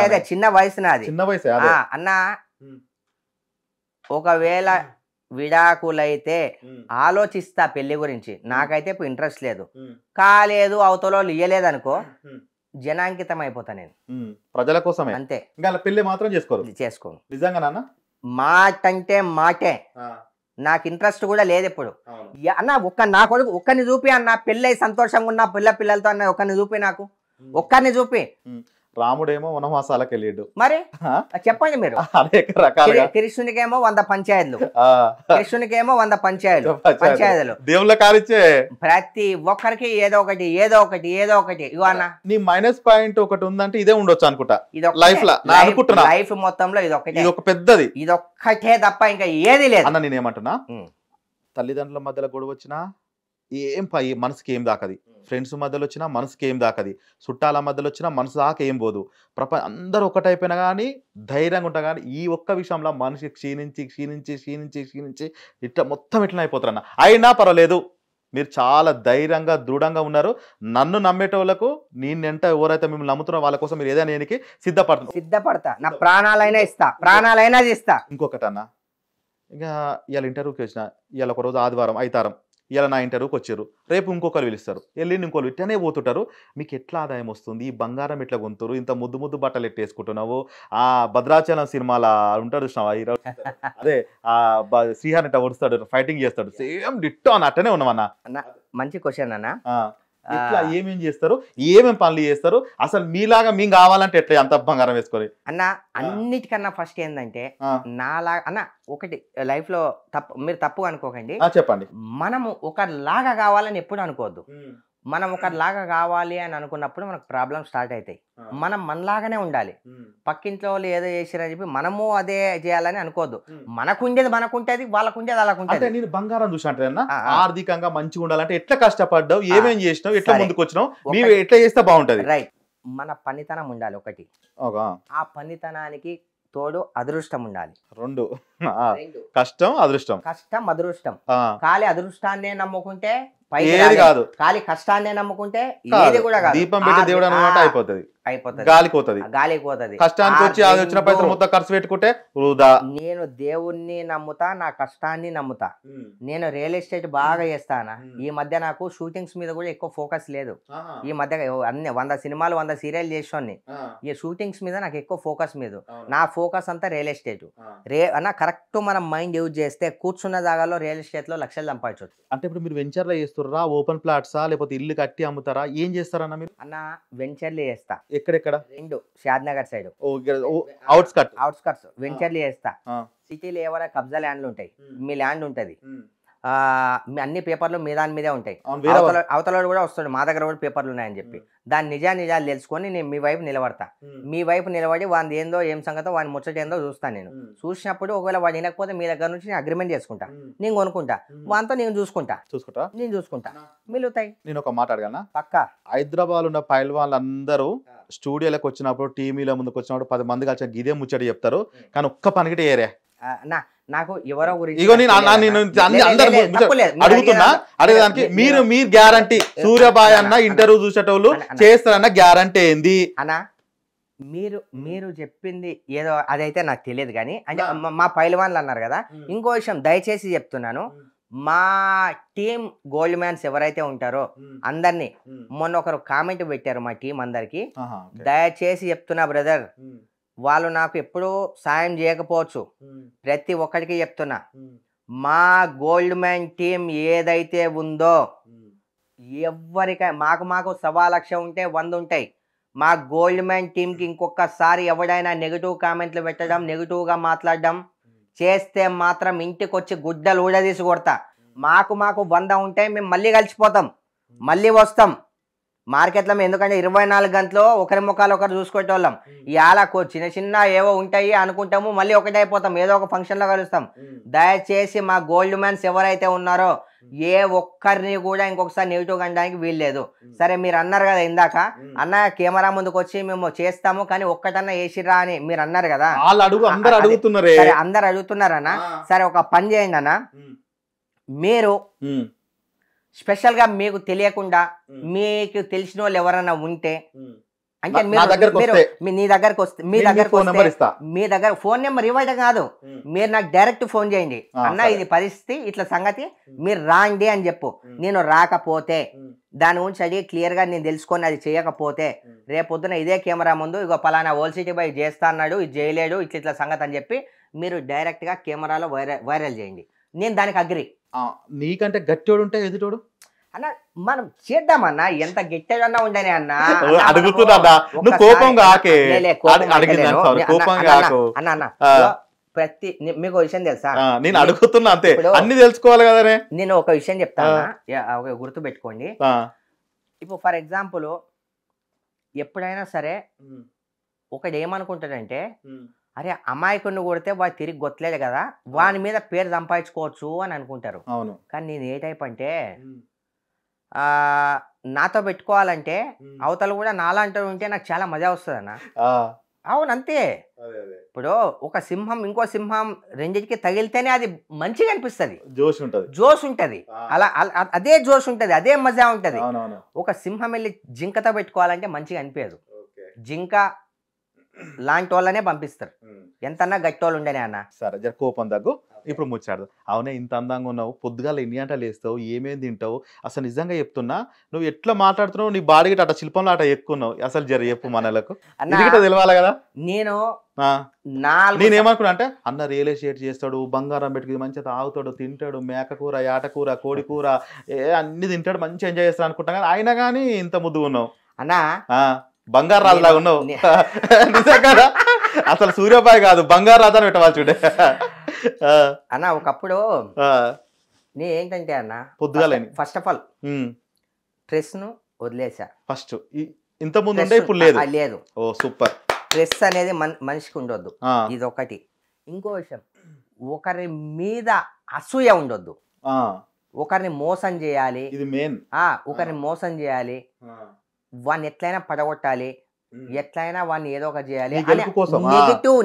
అదే చిన్న వయసు నాది అన్న. ఒకవేళ విడాకులైతే ఆలోచిస్తా పెళ్లి గురించి. నాకైతే ఇప్పుడు ఇంట్రెస్ట్ లేదు. కాలేదు, అవతల ఇయ్యలేదు అనుకో, జనాంకితం అయిపోతా నేను ప్రజల కోసమే. అంతే. పెళ్లి మాత్రం చేసుకోను. నిజంగా మాట అంటే మాటే. నాకు ఇంట్రెస్ట్ కూడా లేదు ఇప్పుడు అన్న. నా కొడుకు ఒక్కరిని చూపి అన్న, పెళ్ళై సంతోషంగా ఉన్న పిల్లలతో అన్న ఒక్కరిని చూపి, నాకు ఒక్కరిని చూపి. రాముడేమో వనవాసాలకు వెళ్ళాడు. మరి చెప్పండి మీరు. కృష్ణునికేమో 100 పంచాయతీలు, కృష్ణునికేమో 100 పంచాయతీలు. దేవుళ్ళ కాలిచ్చే ప్రతి ఒక్కరికి ఏదో ఒకటి. ఇగో అన్న, నీ మైనస్ పాయింట్ ఒకటి ఉందంటే ఇదే ఉండొచ్చు అనుకుంటా. లైఫ్ మొత్తంలో ఇది ఒక పెద్దది, ఇదొక్కటే తప్ప ఇంకా ఏది లేదు అన్న. నేనేమంటున్నా, తల్లిదండ్రుల మధ్యలో గొడవ వచ్చినా మనసుకి ఏం దాకది, ఫ్రెండ్స్ మధ్యలో వచ్చినా మనసుకి ఏం దాకది, చుట్టాల మధ్యలో వచ్చినా మనసు దాకా ఏం పోదు. అందరూ ఒకటైపోయినా కానీ ధైర్యంగా ఉంటా. కానీ ఈ ఒక్క విషయంలో మనిషి క్షీణించి ఇట్లా మొత్తం ఇట్లా అయిపోతారన్న. అయినా పర్వాలేదు, మీరు చాలా ధైర్యంగా దృఢంగా ఉన్నారు. నన్ను నమ్మేటోళ్లకు నేనెంట ఎవరైతే మిమ్మల్ని నమ్ముతున్నారో వాళ్ళ కోసం మీరు ఏదైనా సిద్ధపడతా. నా ప్రాణాలైనా ఇస్తా. ఇంకొకటి అన్న, ఇంకా ఇవాళ ఇంటర్వ్యూకి వచ్చిన, ఇవాళ ఒక రోజు ఆదివారం అయితారం, ఇలా నా ఇంటర్వ్యూకి వచ్చారు, రేపు ఇంకొకరు పిలుస్తారు, వెళ్ళిండి ఇంకోళ్ళు ఇట్టనే పోతుంటారు. మీకు ఎట్లా ఆదాయం వస్తుంది? ఈ బంగారం ఎట్లా కొంటారు? ఇంత ముద్దు బట్టలు ఎట్టేసుకుంటున్నావు? ఆ భద్రాచలం సినిమాలో ఉంటాడు చూసినావా, అదే ఆ శ్రీహాన్ ఇట్లా వస్తాడు, ఫైటింగ్ చేస్తాడు, సేమ్ డిట్టో అని అట్టనే ఉన్నామన్నా. మంచి క్వశ్చన్ అన్న. ఇట్లా ఏమేం చేస్తారు, ఏమేం పనులు చేస్తారు? అసలు మీలాగా మేము కావాలంటే ఎట్లా అంత బంగారం వేసుకొని అన్న? అన్నిటికన్నా ఫస్ట్ ఏంటంటే నాలాగా అన్న, ఒకటి లైఫ్ లో మీరు తప్పుగా అనుకోకండి, చెప్పండి. మనము ఒకలాగా కావాలని ఎప్పుడు అనుకోవద్దు. మనం ఒకలాగా కావాలి అని అనుకున్నప్పుడు మనకు ప్రాబ్లమ్ స్టార్ట్ అవుతాయి. మనం మనలాగానే ఉండాలి. పక్కింట్లో వాళ్ళు ఏదో చేసిరని చెప్పి మనము అదే చేయాలని అనుకోవద్దు. మనకుండేది మనకుంటేది, వాళ్ళకుండేది వాళ్ళకుంటేది. నేను బంగారం చూసినట్టు ఆర్థికంగా మంచిగా ఉండాలంటే ఎట్లా కష్టపడ్డావు, ఏమేం చేసినావు, ఎట్లా ముందుకు వచ్చినావు, మీరు ఎట్లా చేస్తే బాగుంటది? రైట్. మన పనితనం ఉండాలి ఒకటి, ఆ పనితనానికి తోడు అదృష్టం ఉండాలి. 2 కష్టం అదృష్టం. ఖాళీ అదృష్టాన్నే నమ్ముకుంటే ఏది కాదు, ఖాళీ కష్టాన్నే నమ్ముకుంటే ఏది కూడా కాదు. దీపం పెట్టి దేవుడు అన్నమాట అయిపోతుంది, గాలిపోతుంది. కష్టానికి వచ్చి అది వచ్చిన పైసలు మొత్తం ఖర్చు పెట్టుకుంటే వృధా. నేను దేవుణ్ణి నమ్ముతా, నా కష్టాన్ని నమ్ముతా. నేను రియల్ ఎస్టేట్ బాగా చేస్తానా. ఈ మధ్య నాకు షూటింగ్స్ మీద కూడా ఎక్కువ ఫోకస్ లేదు. ఈ మధ్య అన్ని 100 సినిమాలు 100 సీరియల్ చేసాన్ని. ఈ షూటింగ్స్ మీద నాకు ఎక్కువ ఫోకస్ మీద. నా ఫోకస్ అంతా రియల్ ఎస్టేట్. అన్న కరెక్ట్ మనం మైండ్ యూజ్ చేస్తే కూర్చున్న జాగాలో రియల్ ఎస్టేట్ లో లక్షలు సంపాదించవచ్చు. అంటే ఇప్పుడు మీరు వెంచర్లో చేస్తారా, ఓపెన్ ప్లాట్సా, లేకపోతే ఇల్లు కట్టి అమ్ముతారా, ఏం చేస్తారన్న మీరు? అన్న వెంచర్లు చేస్తా. ఎక్కడెక్కడ? 2 షాద్నగర్ సైడ్ అవుట్స్కట్స్ వెంచర్లు చేస్తా. సిటీలో ఏమైనా కబ్జా ల్యాండ్లు ఉంటాయి, మీ ల్యాండ్ ఉంటది, అన్ని పేపర్లు మీ దాని మీదే ఉంటాయి. అవతల కూడా వస్తాడు, మా దగ్గర కూడా పేపర్లు ఉన్నాయని చెప్పి దాని నిజాలు తెలుసుకొని నేను మీ వైపు నిలబడతా. మీ వైపు నిలబడి వాడి ఏందో ఏం సంగతో వాడి ముచ్చట ఏందో చూస్తాను. నేను చూసినప్పుడు ఒకవేళ వాడు వినకపోతే మీ దగ్గర నుంచి నేను అగ్రిమెంట్ చేసుకుంటా, నేను కొనుక్కుంటా, వాటితో నేను చూసుకుంటా మిలుతాయి. నేను ఒక మాట అడగనా? పక్కా. హైదరాబాద్ ఉన్న పైల్వాన్లు అందరూ స్టూడియోలకు వచ్చినప్పుడు, టీవీల ముందుకు వచ్చినప్పుడు 10 మంది కలిసి ఇదే ముచ్చట చెప్తారు, కానీ ఒక్క పనికిటే ఏరే నా నాకు ఎవరో గురించి ఇగో నేను అడుగుతున్నా అడగడానికి మీరు గ్యారంటీ సూర్యబాయ్ అన్న ఇంటర్వ్యూ చూసేటోళ్ళు చేస్తారన్న గ్యారంటీ ఏంది అన్నా? మీరు చెప్పింది ఏదో అదైతే నాకు తెలియదు కానీ అంటే మా పైల్వాన్లు అన్నారు కదా. ఇంకో విషయం దయచేసి చెప్తున్నాను, మా టీం గోల్డ్ మ్యాన్స్ ఎవరైతే ఉంటారో అందరినీ మొన్న ఒకరు కామెంట్ పెట్టారు మా టీం అందరికి. దయచేసి చెప్తున్నా బ్రదర్, వాళ్ళు నాకు ఎప్పుడూ సాయం చేయకపోవచ్చు, ప్రతి ఒక్కరికి చెప్తున్నా, మా గోల్డ్ మ్యాన్ టీం ఏదైతే ఉందో ఎవరికై మాకు 1,00,000 ఉంటే 100 ఉంటాయి. మా గోల్డ్ మ్యాన్ టీంకి ఇంకొకసారి ఎవడైనా నెగిటివ్ కామెంట్లు పెట్టడం, నెగిటివ్గా మాట్లాడడం చేస్తే మాత్రం ఇంటికి వచ్చి గుడ్డలు ఊడదీసి కొడతా. మాకు 100 ఉంటే మేము మళ్ళీ కలిసిపోతాం, మళ్ళీ వస్తాం మార్కెట్లో. ఎందుకంటే 24 గంటలు ఒకరి ముఖాలు ఒకరు చూసుకునేటోళ్ళం. ఇవాళ చిన్న ఏవో ఉంటాయి అనుకుంటాము, మళ్ళీ ఒకటే అయిపోతాం, ఏదో ఒక ఫంక్షన్లో కలుస్తాం. దయచేసి మా గోల్డ్ మ్యాన్స్ ఎవరైతే ఉన్నారో ఏ ఒక్కరిని కూడా ఇంకొకసారి నెగిటివ్ అనడానికి వీల్లేదు. సరే మీరు అన్నారు కదా ఇందాక, అన్న కెమెరా ముందుకు వచ్చి మేము చేస్తాము కానీ ఒక్కటన్నా వేసిరా అని మీరు అన్నారు కదా. అందరు అడుగుతున్నారన్నా. సరే ఒక పని చేయండి అన్న, మీరు స్పెషల్ గా మీకు తెలియకుండా మీకు తెలిసిన వాళ్ళు ఎవరైనా ఉంటే అంటే నీ దగ్గరకు వస్తే మీ దగ్గర ఫోన్ నెంబర్ ఇవ్వడం కాదు, మీరు నాకు డైరెక్ట్ ఫోన్ చేయండి, అన్న ఇది పరిస్థితి ఇట్లా సంగతి మీరు రాండి అని చెప్పు. నేను రాకపోతే దాని గురించి అడిగి క్లియర్ గా నేను తెలుసుకొని అది చేయకపోతే రేపొద్దున ఇదే కెమెరా ముందు ఇగో పలానా ఓల్ సిటీ బై చేస్తా అన్నాడు, ఇది చేయలేడు, ఇట్లా సంగతి అని చెప్పి మీరు డైరెక్ట్ గా కెమెరాలో వైరల్ చేయండి. నేను దానికి అగ్రి. నీకంటే గట్టోడు ఉంటే ఎదుటోడు అన్న మనం చేద్దామన్నా, ఎంత గట్టిగా ఉండని అన్న. ప్రతి మీకు విషయం తెలుసా, నేను అడుగుతున్నా అంతే, అన్ని తెలుసుకోవాలి కదా. నేను ఒక విషయం చెప్తాను, గుర్తు పెట్టుకోండి. ఇప్పుడు ఫర్ ఎగ్జాంపుల్ ఎప్పుడైనా సరే ఒకడు ఏమనుకుంటాడంటే, అరే అమాయకుడిని కొడితే వాడు తిరిగి గొత్తలేదు కదా, వాని మీద పేరు సంపాదించుకోవచ్చు అని అనుకుంటారు. కానీ నేను ఏ టైప్ అంటే, నాతో పెట్టుకోవాలంటే అవతల కూడా నాలాంటి ఉంటే నాకు చాలా మజా వస్తుంది అన్న. అవును అంతే. ఇప్పుడు ఒక సింహం ఇంకో సింహం రెండింటికి తగిలితేనే అది మంచిగా అనిపిస్తుంది, జోష్ ఉంటది, అలా అదే జోష్ ఉంటది, అదే మజా ఉంటది. ఒక సింహం వెళ్ళి జింకతో పెట్టుకోవాలంటే మంచిగా అనిపించదు, జింక లాంటి వాళ్ళనే పంపిస్తారు, ఎంతన్నా గట్టి వాళ్ళు ఉండనే అన్న. సరే జర కోపం తగ్గు, ఇప్పుడు ముచ్చాడు. అవునే ఇంత అందంగా ఉన్నావు, పొద్దుగాల ఎన్ని గంటలు వేస్తావు, ఏమేమి తింటావు, అసలు నిజంగా చెప్తున్నా నువ్వు ఎట్లా మాట్లాడుతున్నావు, నీ బాడీ అట శిల్పంలో అట ఎక్కున్నావు, అసలు జర చెప్పు మనలకు తెలియాలి కదా. నేనేమనుకున్నా అంటే అన్న రియల్ ఎస్టేట్ చేస్తాడు, బంగారం పెట్టుకుని మంచిగా తాగుతాడు, తింటాడు, మేకకూర, యాటకూర, కోడికూర అన్ని తింటాడు, మంచిగా ఎంజాయ్ చేస్తాడు అనుకుంటా, కానీ అయినా కానీ ఇంత ముద్దుగా ఉన్నావు అన్నా, బంగారు రాజులాగా ఉన్నావు. నిజంగా అసలు సూర్యబాయ్ కాదు బంగారు రాజు అని పెట్టవాలి చూడే అన్న. ఒకప్పుడు నేను ఏంటంటే అన్న, పొద్దుగాల ఫస్ట్ ఆఫ్ ఆల్ స్ట్రెస్ ను వదిలేసా. ఫస్ట్ ఇంత ముందు ఉండే ఇప్పుడు లేదు. లేదు. ఓ సూపర్. స్ట్రెస్ అనేది మనిషికి ఉండొద్దు, ఇది ఒకటి. ఇంకో విషయం, ఒకరి మీద అసూయ ఉండొద్దు, ఒకరిని మోసం చేయాలి, ఇది మెయిన్. ఒకరిని మోసం చేయాలి, వాడిని ఎట్లయినా పడగొట్టాలి, ఎట్లయినా వాడిని ఏదో ఒకటి చేయాలి,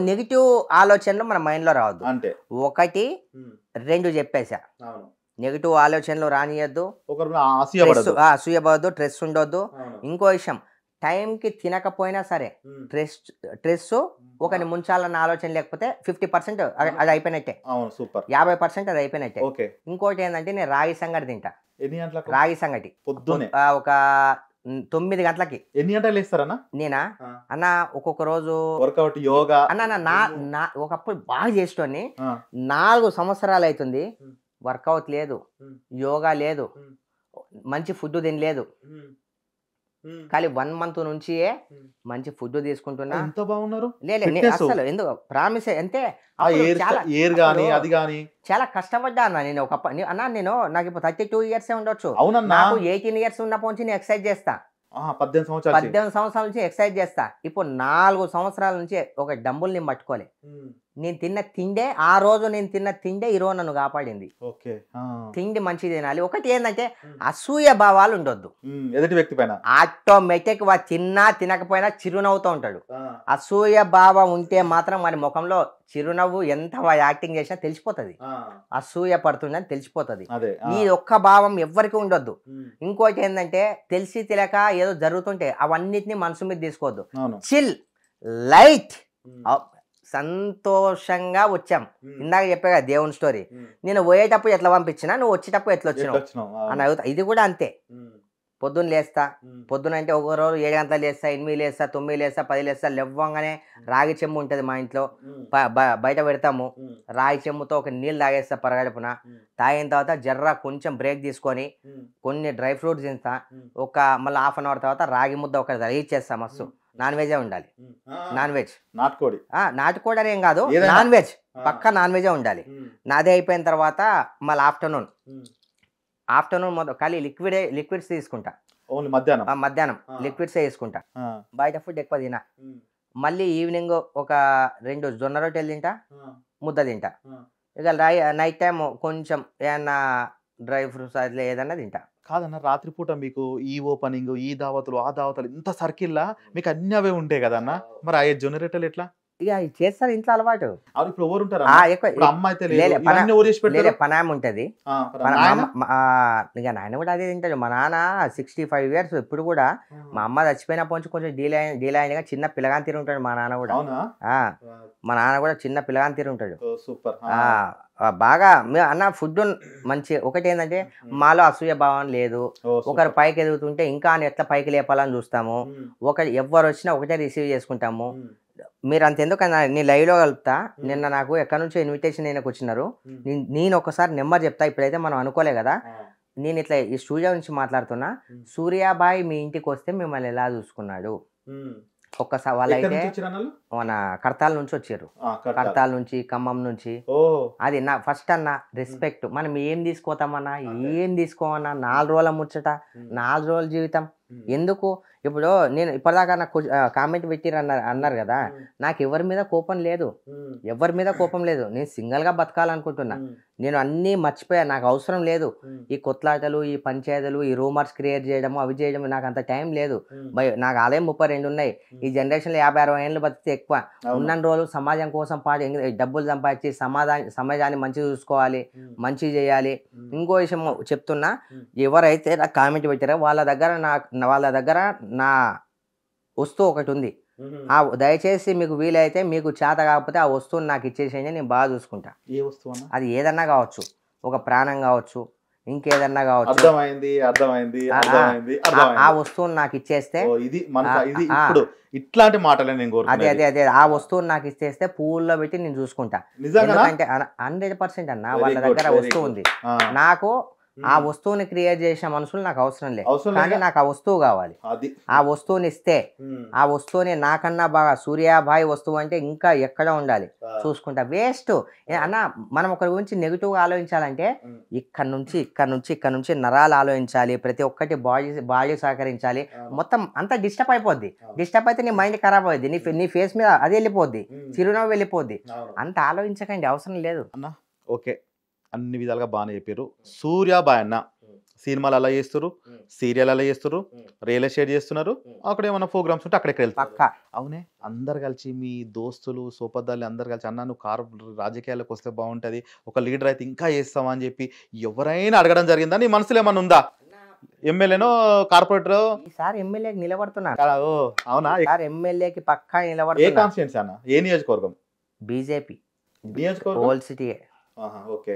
నెగిటివ్ ఆలోచనలు మన మైండ్ లో రావద్దు. అంటే 1 2 చెప్పేసా, నెగిటివ్ ఆలోచనలు రానియద్దు, అసూయపడద్దు, స్ట్రెస్ ఉండొద్దు. ఇంకో విషయం, టైంకి తినకపోయినా సరే స్ట్రెస్ ఒకరిని ముంచాలన్న ఆలోచన లేకపోతే 50% అది అయిపోయినట్టే, 50% అది అయిపోయినట్టే. ఇంకోటి ఏంటంటే నేను రాగి సంగటి తింటా. రాగి సంగటి పొద్దున్నే ఒక 9 గంటలకి. ఎన్ని గంటలు వేస్తారన్నా? నేనా అన్న, ఒక్కొక్క రోజు వర్కౌట్, యోగా అన్న. ఒకప్పుడు బాగా చేసేటోని, 4 సంవత్సరాలు అవుతుంది, వర్కౌట్ లేదు, యోగా లేదు, మంచి ఫుడ్ తినలేదు. కానీ 1 month నుంచి మంచి ఫుడ్ తీసుకుంటున్నా. లేదు అసలు ఎందుకు ప్రామిస్ అంటే చాలా కష్టపడ్డా అన్న. నేను అన్న నాకు ఇప్పుడు 32 years ఉండొచ్చు, నాకు 18 years ఉన్నప్పటి నుంచి నేను ఎక్సర్సైజ్ చేస్తా, 18 సంవత్సరాల నుంచి ఎక్సర్సైజ్ చేస్తా. ఇప్పుడు 4 సంవత్సరాల నుంచి ఒక డంబుల్ ని పట్టుకోలే, నేను తిన్న తిండే ఆ రోజు నేను తిన్న తిండే ఈరోజు నన్ను కాపాడింది. ఓకే. తిండి మంచిది తినాలి. ఒకటి ఏంటంటే అసూయ భావాలు ఉండొద్దు ఎదుటి వ్యక్తి పైన. ఆటోమేటిక్ తిన్నా తినకపోయినా చిరునవ్వుతూ ఉంటాడు. అసూయ భావం ఉంటే మాత్రం వారి ముఖంలో చిరునవ్వు ఎంత యాక్టింగ్ చేసినా తెలిసిపోతుంది, అసూయ పడుతుందని తెలిసిపోతుంది. ఈ ఒక్క భావం ఎవ్వరికి ఉండొద్దు. ఇంకోటి ఏంటంటే తెలిసి తెలియక ఏదో జరుగుతుంటే అవన్నిటిని మనసు మీద తీసుకోవద్దు. చిల్, లైట్, సంతోషంగా వచ్చాం. ఇందాక చెప్పా కదా దేవుని స్టోరీ, నేను పోయేటప్పుడు ఎట్లా పంపించినా నువ్వు వచ్చేటప్పుడు ఎట్లా వచ్చినావు అని అడుగుతా. ఇది కూడా అంతే. పొద్దున్న లేస్తా, పొద్దున అంటే ఒక రోజు 7 గంటలు లేస్తా, 8 లేస్తా, 9 లేస్తా, 10 లేస్తా. లేవ్వంగానే రాగి చెంబు ఉంటుంది మా ఇంట్లో, బయట పెడతాము. రాగి చెంబుతో ఒక నీళ్ళు తాగేస్తా పరగడుపున. తాగిన తర్వాత జర్రా కొంచెం బ్రేక్ తీసుకొని కొన్ని డ్రై ఫ్రూట్స్ తింటా. మళ్ళీ హాఫ్ అన్ అవర్ తర్వాత రాగి ముద్ద ఒక చేస్తా. మస్తు నాన్ వెజే ఉండాలి. నాన్ వెజ్, నాటుకోడి. నాటుకోడి అని ఏం కాదు, నాన్ వెజ్ పక్కా నాన్ వెజే ఉండాలి. నాదే అయిపోయిన తర్వాత మళ్ళీ ఆఫ్టర్నూన్ మొత్తం ఖాళీ లిక్విడ్స్ తీసుకుంటా. మధ్యాహ్నం లిక్విడ్స్ వేసుకుంటా. బయట ఫుడ్ ఎక్కువ తినా. మళ్ళీ ఈవినింగ్ ఒక 2 జొన్న రొట్టెలు తింటా, ముద్ద తింటా. ఇక నైట్ టైం కొంచెం ఏమన్నా డ్రై ఫ్రూట్స్ అట్లా ఏదన్నా తింటా. కాదన్న, రాత్రిపూట మీకు ఈ ఓపెనింగ్, ఈ దావతులు, ఆ దావతులు, ఇంత సర్కిల్లా మీకు అన్ని అవే ఉంటాయి కదన్న. మరి ఆ జొన్న రొట్టెలు ఎట్లా ఇక చేస్తారు ఇంట్లో అలవాటు. ఇప్పుడు ఎవరు ఉంటారు? పనామ ఉంటది. ఇక నాయన కూడా అదే తింటాడు. మా నాన్న 65 years ఇప్పుడు కూడా. మా అమ్మ చచ్చిపోయినప్పటి నుంచి కొంచెం డీల్ అయినగా చిన్న పిల్లగాని తీరు ఉంటాడు మా నాన్న కూడా. మా నాన్న కూడా చిన్న పిల్లగాని తీరు ఉంటాడు. బాగా అన్న ఫుడ్ మంచి. ఒకటి ఏంటంటే మాలో అసూయ భావం లేదు. ఒకరు పైకి ఎదుగుతుంటే ఇంకా ఎట్లా పైకి లేపాలని చూస్తాము. ఎవరు వచ్చినా ఒకటే రిసీవ్ చేసుకుంటాము. మీరు అంతెందుకన్నా నేను లైవ్లో కలుపుతా. నిన్న నాకు ఎక్కడి నుంచో ఇన్విటేషన్ అయినాకు వచ్చినారు. నేను ఒకసారి నెంబర్ చెప్తా. ఇప్పుడైతే మనం అనుకోలే కదా. నేను ఇట్లా ఈ స్టూడియో నుంచి మాట్లాడుతున్నా. సూర్యాబాయ్ మీ ఇంటికి వస్తే మిమ్మల్ని ఎలా చూసుకున్నాడు ఒక్కసారి. వాళ్ళైతే మన కడతాల నుంచి వచ్చారు, కడతాల నుంచి, ఖమ్మం నుంచి. అది నా ఫస్ట్ అన్న రెస్పెక్ట్. మనం ఏం తీసుకోతామన్నా, ఏం తీసుకోమన్నా 4 రోజుల ముచ్చట, 4 రోజుల జీవితం ఎందుకు. ఇప్పుడు నేను ఇప్పటిదాకా నాకు కామెంట్ పెట్టిరు అన్నారు కదా. నాకు ఎవరి మీద కోపం లేదు, నేను సింగిల్గా బతకాలనుకుంటున్నా. నేను అన్నీ మర్చిపోయా, నాకు అవసరం లేదు ఈ కొట్లాటలు, ఈ పంచాయతీలు, ఈ రూమర్స్ క్రియేట్ చేయడము, అవి చేయడం. నాకు అంత టైం లేదు. నాకు ఆలయం 32 ఉన్నాయి. ఈ జనరేషన్లో 50-60 ఏళ్ళు బతికితే ఎక్కువ. ఉన్న రోజులు సమాజం కోసం డబ్బులు సంపాదించి సమాజాన్ని మంచిగా చూసుకోవాలి, మంచి చేయాలి. ఇంకో విషయం చెప్తున్నా, ఎవరైతే నాకు కామెంట్ పెట్టారో వాళ్ళ దగ్గర నా వస్తువు ఒకటి ఉంది. దయచేసి మీకు వీలైతే, మీకు చేత కాకపోతే ఆ వస్తువుని నాకు ఇచ్చేసేయండి, నేను బాగా చూసుకుంటా. ఏ వస్తువు? అది ఏదన్నా కావచ్చు, ఒక ప్రాణం కావచ్చు, ఇంకేదన్నా కావచ్చు. ఆ వస్తువుని నాకు ఇచ్చేస్తే, ఇట్లాంటి మాటలే అదే ఆ వస్తువుని నాకు ఇచ్చేస్తే పువ్వుల్లో పెట్టి నేను చూసుకుంటా. ఎందుకంటే 100% అన్న వాళ్ళ దగ్గర వస్తువు ఉంది. నాకు ఆ వస్తువుని క్రియేట్ చేసిన మనుషులు నాకు అవసరం లేదు, కానీ నాకు ఆ వస్తువు కావాలి. ఆ వస్తువుని ఇస్తే, ఆ వస్తువుని నాకన్నా బాగా సూర్యాబాయ్ వస్తువు అంటే ఇంకా ఎక్కడ ఉండాలి చూసుకుంటా. వేస్ట్ అన్న. మనం ఒకరి గురించి నెగిటివ్గా ఆలోచించాలంటే ఇక్కడ నుంచి నరాలు ఆలోచించాలి. ప్రతి ఒక్కటి బాడీ సహకరించాలి. మొత్తం అంతా డిస్టర్బ్ అయిపోద్ది. డిస్టర్బ్ అయితే నీ మైండ్ ఖరాబ్ అవుద్ది. నీ ఫేస్ మీద అది వెళ్ళిపోద్ది, చిరునవ్వు వెళ్ళిపోద్ది. అంత ఆలోచించకండి, అవసరం లేదు అన్న. ఓకే, అన్ని విధాలుగా బాగానే చెప్పారు. సూర్యాబాయ్ అన్న సినిమాలు అలా చేస్తారు, సీరియల్ అలా చేస్తారు, రియల్ ఎస్టేట్ చేస్తున్నారు. అక్కడ ఏమైనా ప్రోగ్రామ్స్ ఉంటే అక్కడికి వెళ్తారు. అవునే, అందరు కలిసి మీ దోస్తులు, సోపద్దాలు అందరు కలిసి అన్న నువ్వు రాజకీయాలకు వస్తే బాగుంటుంది, ఒక లీడర్ అయితే ఇంకా చేస్తావా అని చెప్పి ఎవరైనా అడగడం జరిగిందా? నీ మనసులో ఏమన్నా ఉందా? ఎమ్మెల్యేనో కార్పొరేటర్? ఈసారి ఎమ్మెల్యేకి నిలబడుతున్నారు. అవునా? ఎమ్మెల్యేకి పక్కా నిలబడుతున్నారు. ఏ కాన్స్టిట్యున్సీ అన్న? ఏ నియోజకవర్గం? బీజేపీ నియోజకవర్గం, ఓల్డ్ సిటీ. ఓకే,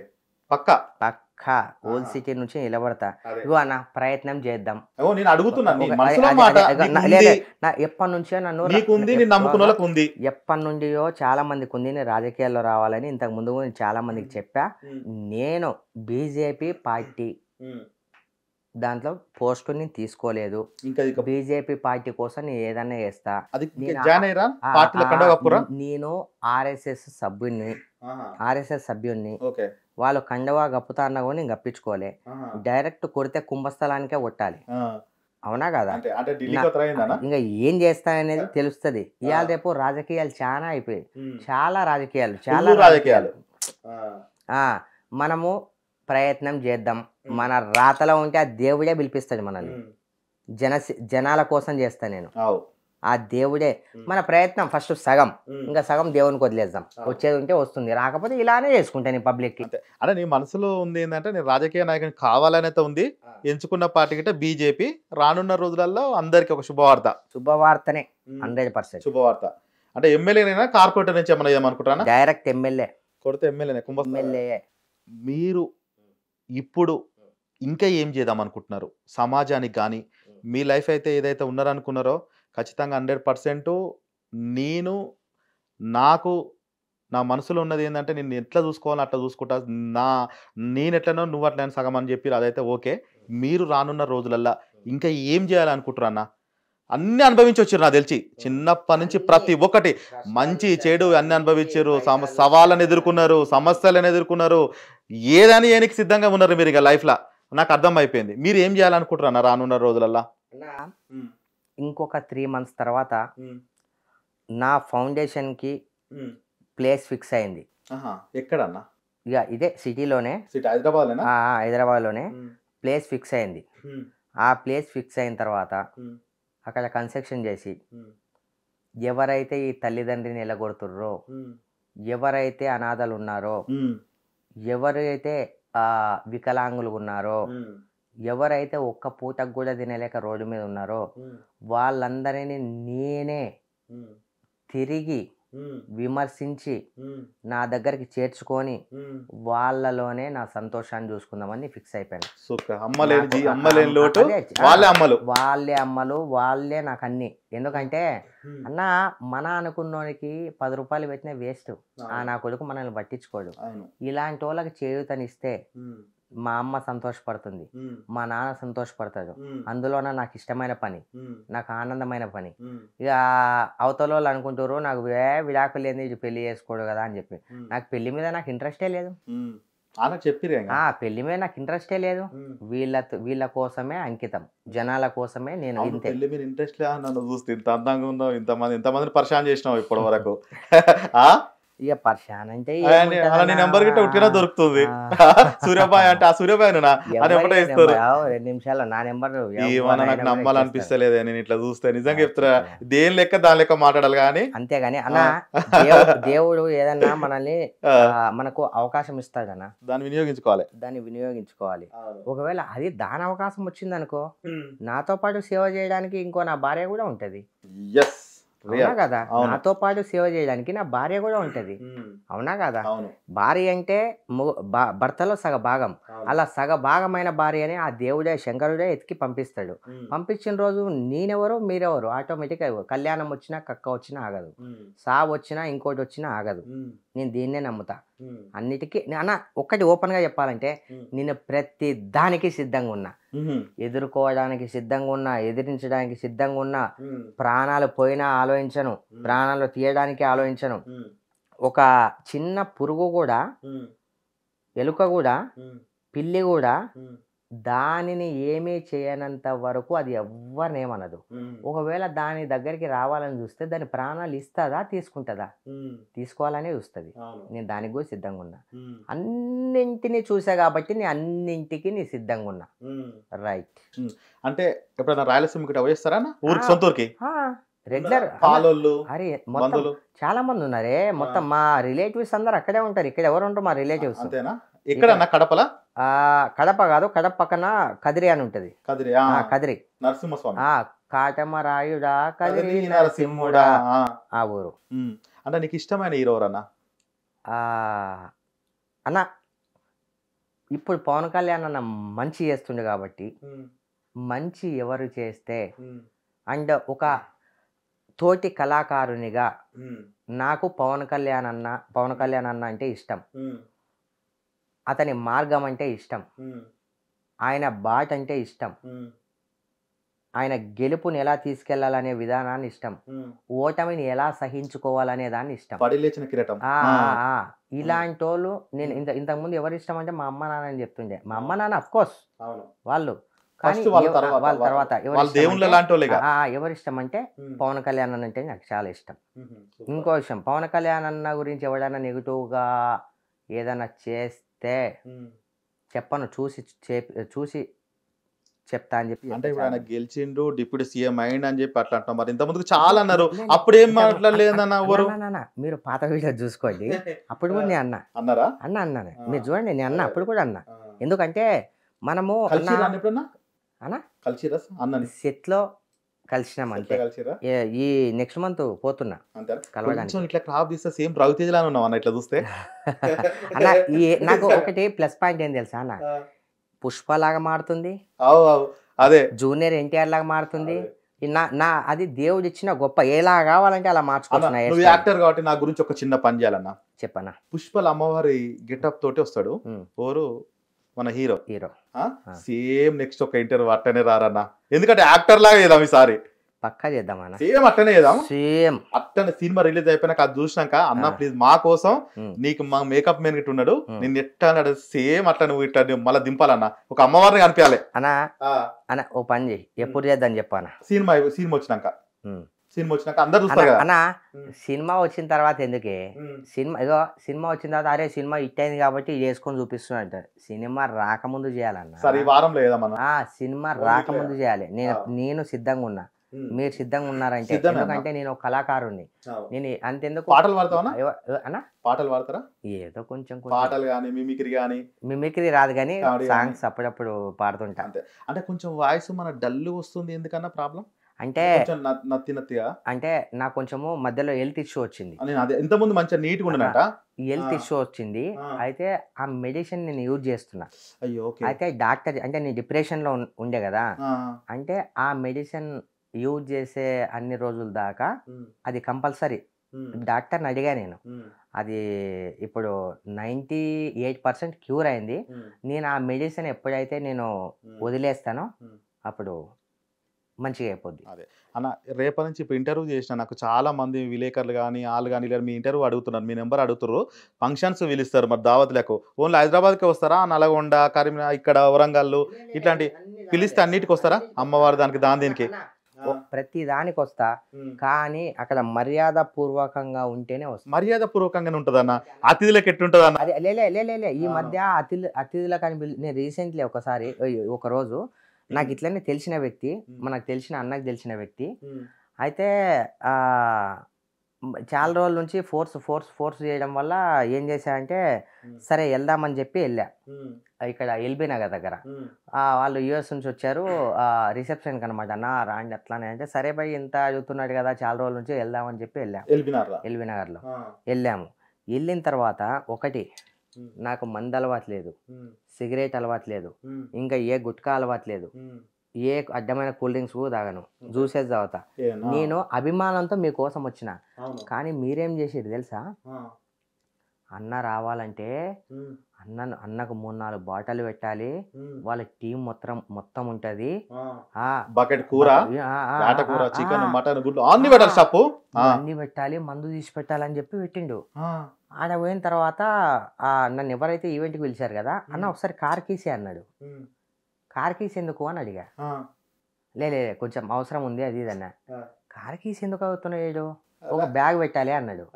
పక్కా ఓల్డ్ సిటీ నుంచి నిలబడతా. ఇగో అన్న, ప్రయత్నం చేద్దాం. నేను అడుగుతున్నాను, ఎప్పటి నుంచో నన్ను ఎప్పటి నుండియో చాలా మందికి ఉంది నేను రాజకీయాల్లో రావాలని. ఇంతకు ముందు చాలా మందికి చెప్పా. నేను బీజేపీ పార్టీ దాంట్లో పోస్ట్ నేను తీసుకోలేదు. బీజేపీ పార్టీ కోసం నేను ఏదన్నా చేస్తా. నేను ఆర్ఎస్ఎస్ సభ్యుని. వాళ్ళు కండవా గప్పుతా అన్నా కూడా నేను గప్పించుకోలే. డైరెక్ట్ కొడితే కుంభస్థలానికే కొట్టాలి. అవునా కదా? అంటే అంటే ఢిల్లీకి ఉత్తరైందనా? ఇంకా ఏం చేస్తాననేది తెలుస్తుంది. ఇవాళ రేపు రాజకీయాలు చాలా అయిపోయాయి. చాలా రాజకీయాలు, చాలా ఫుల్ రాజకీయాలు. ఆ, మనము ప్రయత్నం చేద్దాం. మన రాతలో ఉంటే ఆ దేవుడే పిలిపిస్తాడు మనల్ని. జనాల కోసం చేస్తా నేను. అవు. ఆ దేవుడే మన ప్రయత్నం ఫస్ట్ సగం, ఇంకా సగం దేవునికి వదిలేద్దాం. వచ్చేది ఉంటే వస్తుంది, రాకపోతే ఇలానే చేసుకుంటాను పబ్లిక్కి. అంటే నీ మనసులో ఉంది ఏంటంటే నేను రాజకీయ నాయకుని కావాలనైతే ఉంది. ఎంచుకున్న పార్టీ గిట్ట బీజేపీ. రానున్న రోజులలో అందరికి ఒక శుభవార్త. శుభవార్తనే 100%. శుభవార్త అంటే ఎమ్మెల్యేనైనా కార్పొరేటర్ నుంచి ఏమన్నా ఏమనుకుంటారా? Direct MLA. కొడితే ఎమ్మెల్యేనే. ఎమ్మెల్యే. మీరు ఇప్పుడు ఇంకా ఏం చేద్దాం అనుకుంటున్నారు సమాజానికి? కానీ మీ లైఫ్ అయితే ఏదైతే ఉన్నారనుకున్నారో ఖచ్చితంగా 100% నేను నాకు నా మనసులో ఉన్నది ఏంటంటే నేను ఎట్లా చూసుకోవాలని అట్లా చూసుకుంటా. నేను ఎట్లనో నువ్వు అట్లా సగం అని చెప్పి అదైతే ఓకే. మీరు రానున్న రోజులల్లో ఇంకా ఏం చేయాలనుకుంటారు అన్న? అన్ని అనుభవించి వచ్చారు నాకు తెలిసి. చిన్నప్పటి నుంచి ప్రతి ఒక్కటి మంచి చెడు అన్ని అనుభవించారు. సవాళ్ళని ఎదుర్కొన్నారు, సమస్యలను ఎదుర్కొన్నారు. ఏదని ఏనికి సిద్ధంగా ఉన్నారు మీరు ఇక లైఫ్లో. నాకు అర్థం అయిపోయింది. మీరు ఏం చేయాలనుకుంటారు అన్న రానున్న రోజులల్లో? ఇంకొక 3 months తర్వాత నా ఫౌండేషన్కి ప్లేస్ ఫిక్స్ అయింది. ఎక్కడన్నా? ఇక ఇదే సిటీలోనే, హైదరాబాద్లోనే ప్లేస్ ఫిక్స్ అయింది. ఆ ప్లేస్ ఫిక్స్ అయిన తర్వాత అక్కడ కన్స్ట్రక్షన్ చేసి ఎవరైతే ఈ తల్లిదండ్రిని ఎలగొడుతుర్రో, ఎవరైతే అనాథలు ఉన్నారో, ఎవరైతే వికలాంగులు ఉన్నారో, ఎవరైతే ఒక్క పూటకు కూడా తినలేక రోడ్డు మీద ఉన్నారో వాళ్ళందరినీ నేనే తిరిగి విమర్శించి నా దగ్గరికి చేర్చుకొని వాళ్ళలోనే నా సంతోషాన్ని చూసుకుందామని ఫిక్స్ అయిపోయాను. వాళ్ళే అమ్మలు, వాళ్ళే నాకు అన్ని. ఎందుకంటే అన్న మన అనుకున్నోనికి 10 రూపాయలు పెట్టినా వేస్ట్. నా కొడుకు మనల్ని పట్టించుకోడు. ఇలాంటి వాళ్ళకి చేయూతనిస్తే మా అమ్మ సంతోషపడుతుంది, మా నాన్న సంతోషపడతాడు. అందులోన నాకు ఇష్టమైన పని, నాకు ఆనందమైన పని. ఇక అవతల వాళ్ళు అనుకుంటారు నాకు విడాకులు లేని ఇది పెళ్లి చేసుకోడు కదా అని చెప్పి. నాకు పెళ్లి మీద నాకు ఇంట్రెస్టే లేదు. పెళ్లి మీద నాకు ఇంట్రెస్టే లేదు. వీళ్ళ కోసమే అంకితం, జనాల కోసమే నేను. ఇంట్రెస్ట్ చూస్తే ఇంత అందంగా ఉన్నావు, ఇంతమందిని పరిశాన్ చేసినావు ఇప్పటి వరకు. ఇక పరిశాన్ అంటే నెంబర్ గిట్ట ఉట్టినా దొరుకుతుంది. సూర్యబాయ్ అంటే ఆ సూర్యబాయ్ 2 నిమిషాలు నా నెంబర్ నాకు నమ్మాలనిపిస్తలేదు. నేను ఇట్లా చూస్తే నిజంగా చెప్తున్నా, దేని లెక్క దాని లెక్క మాట్లాడాలి. కానీ అంతేగాని అన్న దేవుడు ఏదన్నా మనల్ని మనకు అవకాశం ఇస్తాడన్నా, దాన్ని వినియోగించుకోవాలి. ఒకవేళ అది దాని అవకాశం వచ్చింది అనుకో, నాతో పాటు సేవ చేయడానికి ఇంకో నా భార్య కూడా ఉంటది. అవునా కదా? నాతో పాటు సేవ చేయడానికి నా భార్య కూడా ఉంటది. అవునా కదా? భార్య అంటే భర్తలో సగభాగం. అలా సగభాగమైన భార్యని ఆ దేవుడే, శంకరుడే ఎతికి పంపిస్తాడు. పంపించిన రోజు నేనెవరు మీరెవరు ఆటోమేటిక్ కళ్యాణం వచ్చినా కక్క వచ్చినా ఆగదు, సావు వచ్చినా ఇంకోటి వచ్చినా ఆగదు. నేను దీన్నే నమ్ముతా. అన్నిటికీ అన్న ఒక్కటి ఓపెన్ గా చెప్పాలంటే నేను ప్రతి దానికి సిద్ధంగా ఉన్నా, ఎదుర్కోవడానికి సిద్ధంగా ఉన్నా, ఎదిరించడానికి సిద్ధంగా ఉన్నా. ప్రాణాలు పోయినా ఆలోచించను, ప్రాణాలు తీయడానికి ఆలోచించను. ఒక చిన్న పురుగు కూడా, ఎలుక కూడా, పిల్లి కూడా దానిని ఏమీ చేయనంత వరకు అది ఎవ్వరినేమనదు. ఒకవేళ దాని దగ్గరికి రావాలని చూస్తే దాని ప్రాణాలు ఇస్తుందా, తీసుకుంటుందా? తీసుకోవాలనే చూస్తుంది. నేను దానికి కూడా సిద్ధంగా ఉన్నా. అన్నింటినీ చూసా కాబట్టి నేను అన్నింటికి నీ సిద్ధంగా ఉన్నా. రైట్. అంటే ఎప్పుడైనా రాయలసీమ పోయిస్తారా ఊరికి, సొంత ఊరికి? రెగ్యులర్. అరే మొత్తం చాలా మంది ఉన్నారే. మొత్తం మా రిలేటివ్స్ అందరు అక్కడే ఉంటారు. ఇక్కడ ఎవరు ఉంటారు మా రిలేటివ్స్? ఇక్కడ కడపలా? కడప కాదు, కడప పక్కన కదిరి అని ఉంటది. కదిరి నరసింహస్వామి, కాటమరాయుడా కదిరి నరసింహుడా ఆ ఊరు. అంటే నీకు ఇష్టమైన హీరో అన్న? అన్న ఇప్పుడు పవన్ కళ్యాణ్ అన్న మంచి చేస్తుండే కాబట్టి, మంచి ఎవరు చేస్తే అండ్ ఒక తోటి కళాకారునిగా నాకు పవన్ కళ్యాణ్ అన్న అంటే ఇష్టం. అతని మార్గం అంటే ఇష్టం, ఆయన బాట అంటే ఇష్టం, ఆయన గెలుపుని ఎలా తీసుకెళ్లాలనే విధానాన్ని ఇష్టం, ఓటమిని ఎలా సహించుకోవాలనే దాన్ని ఇష్టం. ఇలాంటి వాళ్ళు నేను ఇంతకుముందు ఎవరు ఇష్టం అంటే మా అమ్మ నాన్న అని చెప్తుండే. మా అమ్మ నాన్న అఫ్ కోర్స్ వాళ్ళు కానీ First వాళ్ళ వాళ్ళ తర్వాత వాళ్ళ దేవుళ్ళ లాంటి వాళ్ళేగా. ఎవరి ఇష్టం అంటే పవన్ కళ్యాణ్ అన్న అంటే నాకు చాలా ఇష్టం. ఇంకో విషయం, పవన్ కళ్యాణ్ అన్న గురించి ఎవడైనా నెగిటివ్గా ఏదైనా చేస్తే చెప్పను, చూసి చెప్తా అని చెప్పి. అంటే ఇప్పుడు ఆయన గెలిచిండు, డిప్యూటీ సీఎం అయిండు అని చెప్పి అట్లా అంటాం. మరి ఇంత ముందుకు చాలా అన్నారు, అప్పుడు ఏం మాట్లాడలేదన్న ఎవరు? మీరు పాత వీడియో చూసుకోండి, అప్పుడు కూడా నేను అన్నారా? అన్నాను మీరు చూడండి, నేను అన్నా అప్పుడు కూడా అన్నా. ఎందుకంటే మనము సెట్ లో కలిసినాం అంతే. ఈ నెక్స్ట్ మంత్ పోతున్నా కలవడానికి. ఇట్లా క్రాప్ తీస్తే సేమ్ రవితేజ లానే ఉన్నావు అన్న ఇట్లా చూస్తే. అలా నాకు ఒకటి ప్లస్ పాయింట్ ఏం తెలుసా అన్న, పుష్ప లాగా మారుతుంది, అదే జూనియర్ ఎన్టీఆర్ లాగా మారుతుంది. నా అది దేవుడు ఇచ్చిన గొప్ప, ఎలా కావాలంటే అలా మార్చుకుంటున్నా. యాక్టర్ కాబట్టి నా గురించి ఒక చిన్న పని చేయాలన్నా. చెప్పన్నా. పుష్పల అమ్మవారి గెటప్ తోటి వస్తాడు ఓరు మన హీరో. సేమ్ నెక్స్ట్ ఒక ఇంటర్వ్యూ అట్టనే రారన్నా, ఎందుకంటే యాక్టర్ లాగా చేద్దాం ఈసారి. పక్కా చేద్దాం, సేమ్ అట్టనే చేద్దాం. సేమ్ అట్టనే సినిమా రిలీజ్ అయిపోయినాక అది చూసినాక అన్న ప్లీజ్ మా కోసం నీకు మా మేకప్ మెన్ గిట్ట ఉన్నాడు, నేను ఎట్లా సేమ్ అట్లా నువ్వు ఇట్లా మళ్ళీ దింపాలన్నా, ఒక అమ్మవారిని కనిపించాలి అన్న. ఓ పని చేయి, ఎప్పుడు చేద్దాం చెప్పానా? సినిమా వచ్చినాక అందరు చూస్తారు కదా అన్న. సినిమా వచ్చిన తర్వాత ఎందుకే, సినిమా వచ్చిన తర్వాత అరే సినిమా హిట్ అయింది కాబట్టి చేసుకొని చూపిస్తున్నా. సినిమా రాకముందు చేయాలన్న. సినిమా రాకముందు చేయాలి. నేను సిద్ధంగా ఉన్నా, మీరు సిద్ధంగా ఉన్నారంటే. ఎందుకంటే నేను ఒక కళాకారుణ్ణి. నేను అంతెందుకు పాటలు పాడతావా అన్న? పాటలు పాడతారా? ఏదో కొంచెం పాటలు కానీ మిమిక్రీ రాదు కానీ సాంగ్స్ అప్పుడప్పుడు పాడుతుంటా. అంటే కొంచెం వాయిస్ మన డల్ వస్తుంది, ఎందుకన్నా ప్రాబ్లం అంటే అంటే నాకు కొంచెము మధ్యలో హెల్త్ ఇష్యూ వచ్చింది. ఇంత ముందు మంచిగా నీట్ గా ఉండనట, హెల్త్ ఇష్యూ వచ్చింది. అయితే ఆ మెడిసిన్ నేను యూజ్ చేస్తున్నా. అయితే డాక్టర్ అంటే నేను డిప్రెషన్ లో ఉండే కదా, అంటే ఆ మెడిసిన్ యూజ్ చేసే అన్ని రోజుల దాకా అది కంపల్సరీ. డాక్టర్ని అడిగా నేను, అది ఇప్పుడు 98% క్యూర్ అయింది. నేను ఆ మెడిసిన్ ఎప్పుడైతే నేను వదిలేస్తానో అప్పుడు మంచిగా అయిపోద్ది. అదే అన్న, రేపటి నుంచి ఇప్పుడు ఇంటర్వ్యూ చేసిన నాకు చాలా మంది విలేకరులు కానీ వాళ్ళు కానీ మీ ఇంటర్వ్యూ అడుగుతున్నారు, మీ నెంబర్ అడుగుతారు, ఫంక్షన్స్ పిలుస్తారు. మరి దావత్లకు ఓన్లీ హైదరాబాద్కి వస్తారా? నల్గొండ, కరీంనగర్, ఇక్కడ వరంగల్ ఇట్లాంటి పిలిస్తే అన్నిటికి వస్తారా? అమ్మవారి దానికి దీనికి ప్రతి దానికి వస్తా, కానీ అక్కడ మర్యాద పూర్వకంగా ఉంటేనే వస్తా. మర్యాద పూర్వకంగానే ఉంటది అన్న, అతిథులకు ఎట్టుంటది అన్న? లే ఈ మధ్య అతిథులకు అని నేను రీసెంట్లీ ఒక రోజు నాకు ఇట్లనే తెలిసిన వ్యక్తి, మనకు తెలిసిన అన్నకు తెలిసిన వ్యక్తి అయితే చాలా రోజుల నుంచి ఫోర్స్ చేయడం వల్ల ఏం చేశారంటే సరే వెళ్దామని చెప్పి వెళ్ళా. ఇక్కడ ఎల్బీ నగర్ దగ్గర వాళ్ళు యుఎస్ నుంచి వచ్చారు రిసెప్షన్కి అనమాట. అన్న రాండి అట్లానే అంటే సరే భయ్ ఇంత అడుగుతున్నాడు కదా చాలా రోజుల నుంచి వెళ్దామని చెప్పి వెళ్ళాం. ఎల్బీ నగర్లో వెళ్ళాము. వెళ్ళిన తర్వాత ఒకటి నాకు మందు అలవాటు లేదు, సిగరెట్ అలవాటు లేదు, ఇంకా ఏ గుట్కా అలవాటు లేదు, ఏ అడ్డమైన కూల్ డ్రింక్స్ కూడా తాగను, జ్యూసెస్ తాగుతా. నేను అభిమానంతో మీకోసం వచ్చిన, కానీ మీరేం చేసేది తెలుసా? అన్న రావాలంటే అన్నకు 3-4 బాటలు పెట్టాలి, వాళ్ళ టీం మొత్తం ఉంటది, బకెట్ కూర, చికెన్, మటన్, గుడ్లు అన్ని పెట్టాలి, షాపు అన్ని పెట్టాలి, మందు తీసి పెట్టాలని చెప్పి పెట్టిండు. ఆడ పోయిన తర్వాత నన్ను ఎవరైతే ఈవెంట్కి పిలిచారు కదా, అన్న ఒకసారి కార్ కీసే అన్నాడు. కార్ కీస్ ఎందుకు అని అడిగా. లే కొంచెం అవసరం ఉంది అది ఇది అన్న. కార్ కీస్ ఎందుకు అవుతున్నాడు? ఒక బ్యాగ్ పెట్టాలి అన్నాడు.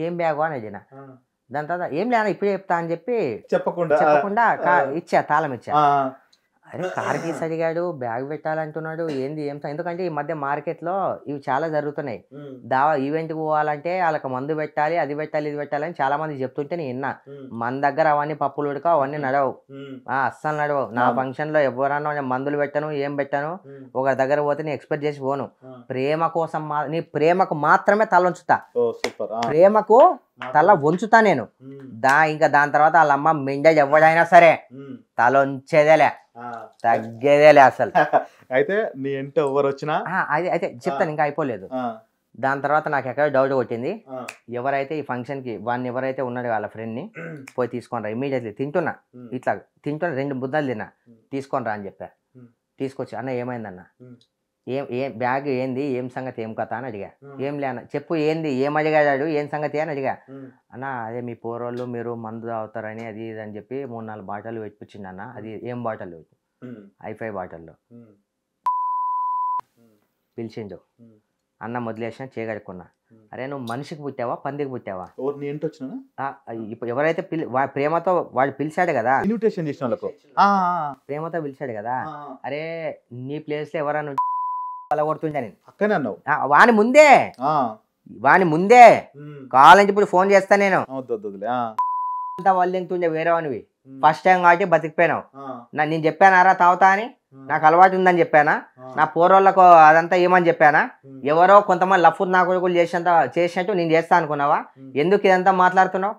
ఏం బ్యాగు అని అడిగిన. దాని తర్వాత ఏం లేదా ఇప్పుడే చెప్తా అని చెప్పి చెప్పకుండా ఇచ్చా, తాళం ఇచ్చా. అరే కార్ కీస్ అడిగాడు, బ్యాగ్ పెట్టాలంటున్నాడు, ఏంది ఎందుకంటే ఈ మధ్య మార్కెట్లో ఇవి చాలా జరుగుతున్నాయి. ఈవెంట్కి పోవాలంటే వాళ్ళకి మందు పెట్టాలి, అది పెట్టాలి, ఇది పెట్టాలని చాలా మంది చెప్తుంటే నేను విన్నా. మన దగ్గర అవన్నీ పప్పులు ఉడక అవన్నీ నడవు, అస్సలు నడవు. నా ఫంక్షన్ లో ఎవరన్నా మందులు పెట్టను, ఏం పెట్టాను. ఒకరి దగ్గర పోతే నేను ఎక్స్పెక్ట్ చేసి పోను. ప్రేమ కోసం నీ ప్రేమకు మాత్రమే తల ఉంచుతా, ప్రేమకు తల వంచుతా నేను. ఇంకా దాని తర్వాత వాళ్ళ అమ్మ మెండేజ్ ఎవడైనా సరే తల ఉంచేదేలే, తగ్గేదేలే అసలు. అయితే నీ ఇంట ఎవరు వచ్చినా అయితే చెప్తాను, ఇంకా అయిపోలేదు. దాని తర్వాత నాకు ఎక్కడ డౌట్ కొట్టింది, ఎవరైతే ఈ ఫంక్షన్ కి వాడిని ఎవరైతే ఉన్నాడు వాళ్ళ ఫ్రెండ్ ని పోయి తీసుకొని రా ఇమీడియట్లీ. తింటున్నా 2 ముద్దలు తిన్నా, తీసుకొని రా అని చెప్పా. తీసుకొచ్చి అన్న ఏమైందన్న, ఏం బ్యాగ్ ఏంది, ఏం సంగతి, ఏం కథ అని అడిగా. ఏం లే అన్న, చెప్పు ఏంది, ఏం అడిగాడు, ఏం సంగతి అని అడిగా. అన్న అదే మీ పోరోళ్ళు మీరు మందు తాగుతారని అది ఇది అని చెప్పి 3-4 బాటలు పెట్టించిండు అన్న. అది ఏం బాటలు? ఐఫై బాటిల్లో పిలిచిండు. అన్నం వదిలేసిన చేయగడుకున్నా. అరే నువ్వు మనిషికి పుట్టావా పందికి పుట్టావా? ఇప్పుడు ఎవరైతే ప్రేమతో వాడు పిలిచాడు కదా, ఇన్విటేషన్ చేసిన వాళ్ళకు ప్రేమతో పిలిచాడు కదా, అరే నీ ప్లేస్ లో ఎవరన్నా కొడుతుండే నేను అక్కనే అన్నావు. వాని ముందే కావాలంటే ఇప్పుడు ఫోన్ చేస్తా నేను. వాళ్ళు ఎంతుండే వేరే వానివి, ఫస్ట్ టైం కాబట్టి బతికిపోయినావు. నేను చెప్పానారా తాగుతా అని? నాకు అలవాటు ఉందని చెప్పానా? నా పోరోళ్ళకు అదంతా ఏమని చెప్పానా? ఎవరో కొంతమంది లఫ్ఫుర్ నా కొడుకులు చేసినట్టు నేను చేస్తా అనుకున్నావా? ఎందుకు ఇదంతా మాట్లాడుతున్నావు?